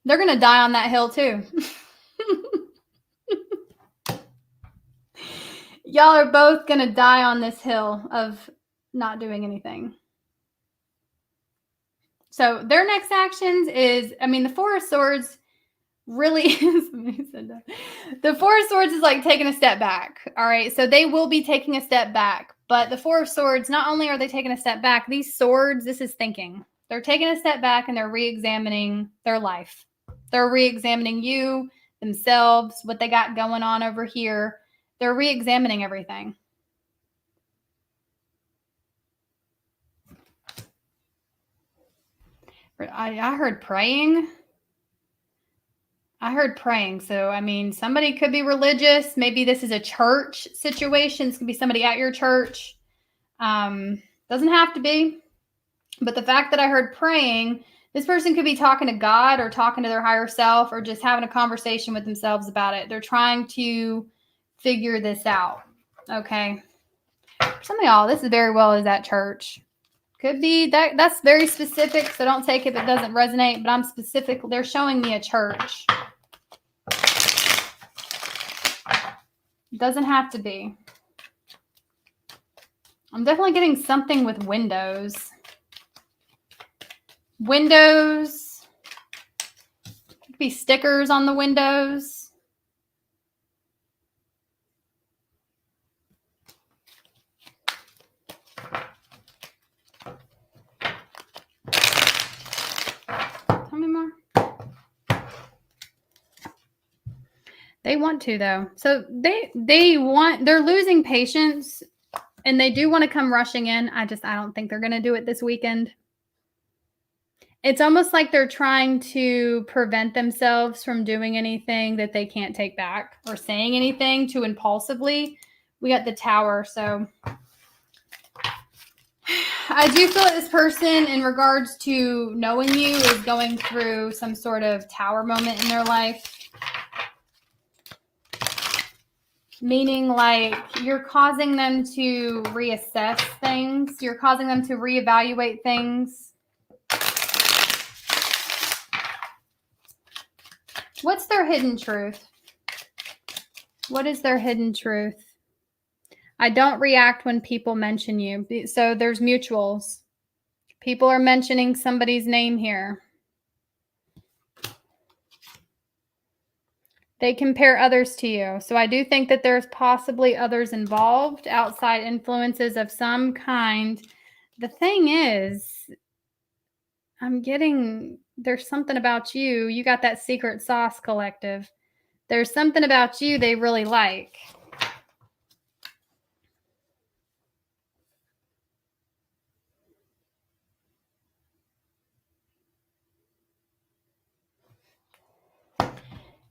They're going to die on that hill too. Y'all are both going to die on this hill of not doing anything. So their next actions is, the Four of Swords really is, the Four of Swords is like taking a step back. All right. So they will be taking a step back, but the Four of Swords, not only are they taking a step back, these swords, this is thinking. They're taking a step back and they're re-examining their life. They're re-examining you, themselves, what they got going on over here. They're re-examining everything. I heard praying. So, somebody could be religious. Maybe this is a church situation. This could be somebody at your church. Doesn't have to be. But the fact that I heard praying, This person could be talking to God or talking to their higher self or just having a conversation with themselves about it. They're trying to figure this out. Okay. For some of y'all, this is very well is at church. Could be that's very specific, so don't take it if it doesn't resonate, but I'm specific. They're showing me a church. It doesn't have to be. I'm definitely getting something with windows. Windows. It could be stickers on the windows. Tell me more. They want to, though. So they're losing patience and they do want to come rushing in. I don't think they're going to do it this weekend. It's almost like they're trying to prevent themselves from doing anything that they can't take back or saying anything too impulsively. We got the Tower. So I do feel that this person, in regards to knowing you, is going through some sort of Tower moment in their life. Meaning like you're causing them to reassess things. You're causing them to reevaluate things. What's their hidden truth? What is their hidden truth? I don't react when people mention you. So there's mutuals. People are mentioning somebody's name here. They compare others to you. So I do think that there's possibly others involved, outside influences of some kind. The thing is, I'm getting, there's something about you. You got that secret sauce collective. There's something about you they really like.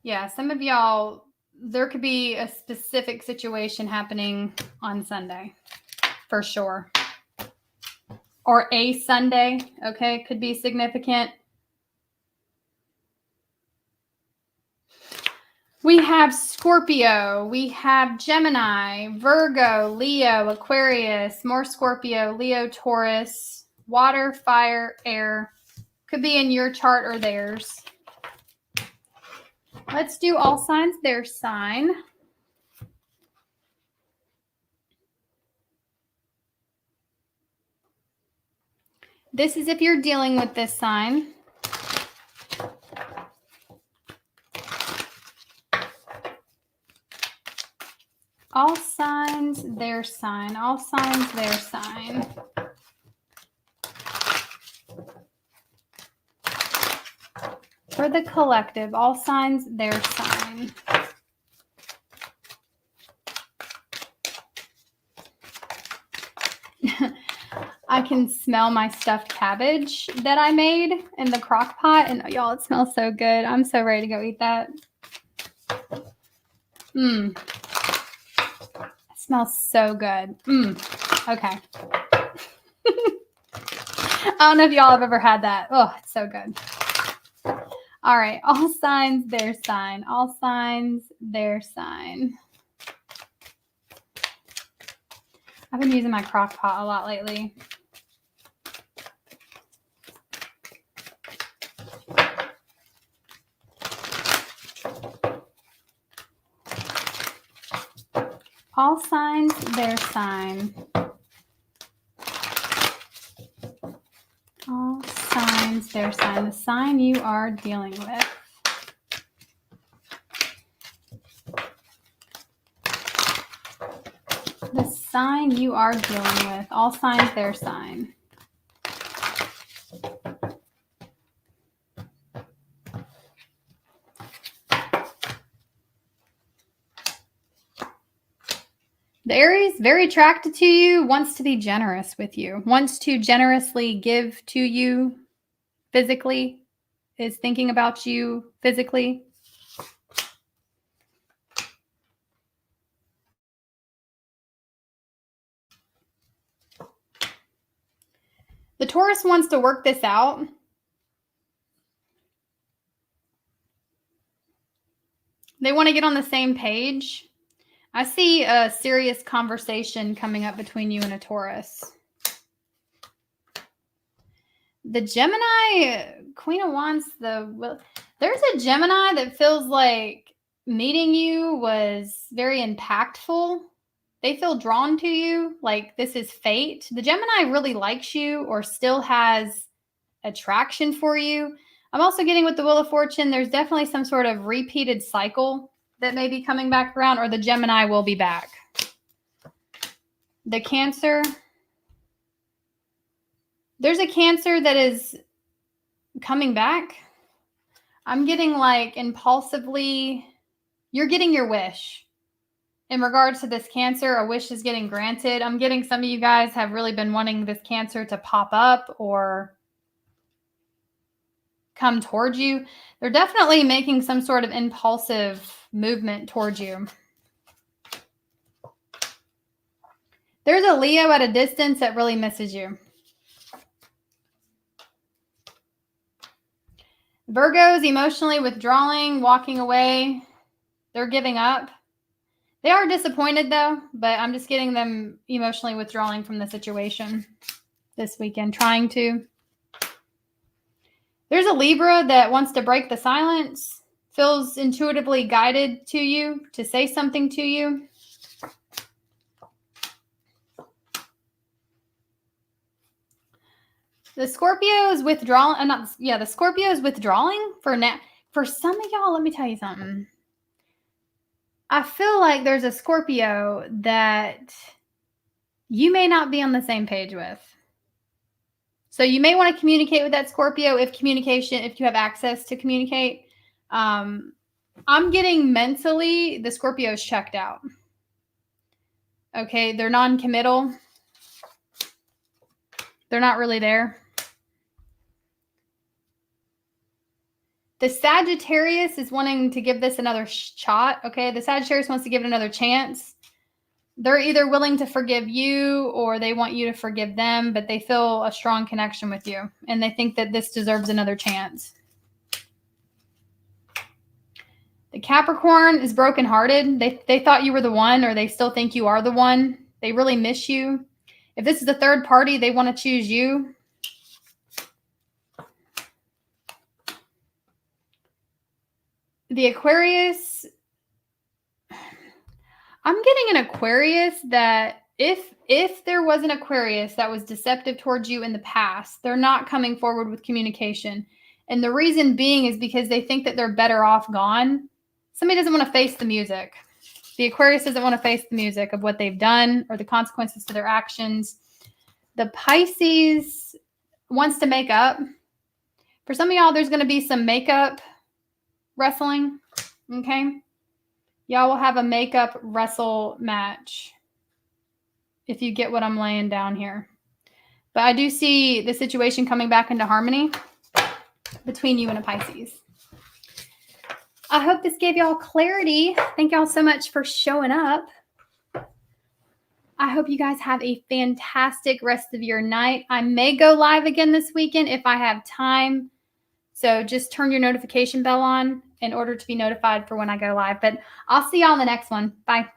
Yeah, some of y'all, there could be a specific situation happening on Sunday, for sure. Or a Sunday, okay, could be significant. We have Scorpio, we have Gemini, Virgo, Leo, Aquarius, more Scorpio, Leo, Taurus, water, fire, air. Could be in your chart or theirs. Let's do all signs, their sign. This is if you're dealing with this sign. All signs, their sign. All signs, their sign. For the collective, all signs, their sign. I can smell my stuffed cabbage that I made in the crock pot. And y'all, it smells so good. I'm so ready to go eat that. It smells so good. Okay. I don't know if y'all have ever had that. Oh, it's so good. All right. All signs, their sign. All signs, their sign. I've been using my crock pot a lot lately. All signs, their sign. All signs, their sign. The sign you are dealing with. The sign you are dealing with. All signs, their sign. The Aries, very attracted to you, wants to be generous with you, wants to generously give to you physically, is thinking about you physically. The Taurus wants to work this out. They want to get on the same page. I see a serious conversation coming up between you and a Taurus. The Gemini, Queen of Wands, there's a Gemini that feels like meeting you was very impactful. They feel drawn to you, like this is fate. The Gemini really likes you or still has attraction for you. I'm also getting with the Wheel of Fortune, there's definitely some sort of repeated cycle that may be coming back around, or the Gemini will be back. The Cancer, there's a Cancer that is coming back. I'm getting like impulsively, you're getting your wish. In regards to this Cancer, a wish is getting granted. I'm getting some of you guys have really been wanting this Cancer to pop up or come towards you. They're definitely making some sort of impulsive movement towards you. There's a Leo at a distance that really misses you. Virgos emotionally withdrawing, walking away. They're giving up. They are disappointed though, but I'm just getting them emotionally withdrawing from the situation this weekend, trying to. There's a Libra that wants to break the silence, feels intuitively guided to you to say something to you. The Scorpio is withdrawing. The Scorpio is withdrawing for now. For some of y'all, let me tell you something. I feel like there's a Scorpio that you may not be on the same page with. So you may want to communicate with that Scorpio if you have access to communicate. I'm getting mentally, the Scorpio is checked out. Okay, they're non-committal. They're not really there. The Sagittarius is wanting to give this another shot. Okay, the Sagittarius wants to give it another chance. They're either willing to forgive you or they want you to forgive them, but they feel a strong connection with you and they think that this deserves another chance. The Capricorn is brokenhearted. They thought you were the one, or they still think you are the one. They really miss you. If this is a third party, they want to choose you. The Aquarius, I'm getting an Aquarius that if there was an Aquarius that was deceptive towards you in the past, they're not coming forward with communication. And the reason being is because they think that they're better off gone. Somebody doesn't want to face the music. The Aquarius doesn't want to face the music of what they've done or the consequences to their actions. The Pisces wants to make up. For some of y'all, there's going to be some makeup wrestling. Okay. Y'all will have a makeup wrestle match if you get what I'm laying down here. But I do see the situation coming back into harmony between you and a Pisces. I hope this gave y'all clarity. Thank y'all so much for showing up. I hope you guys have a fantastic rest of your night. I may go live again this weekend if I have time. So just turn your notification bell on in order to be notified for when I go live. But I'll see y'all in the next one. Bye.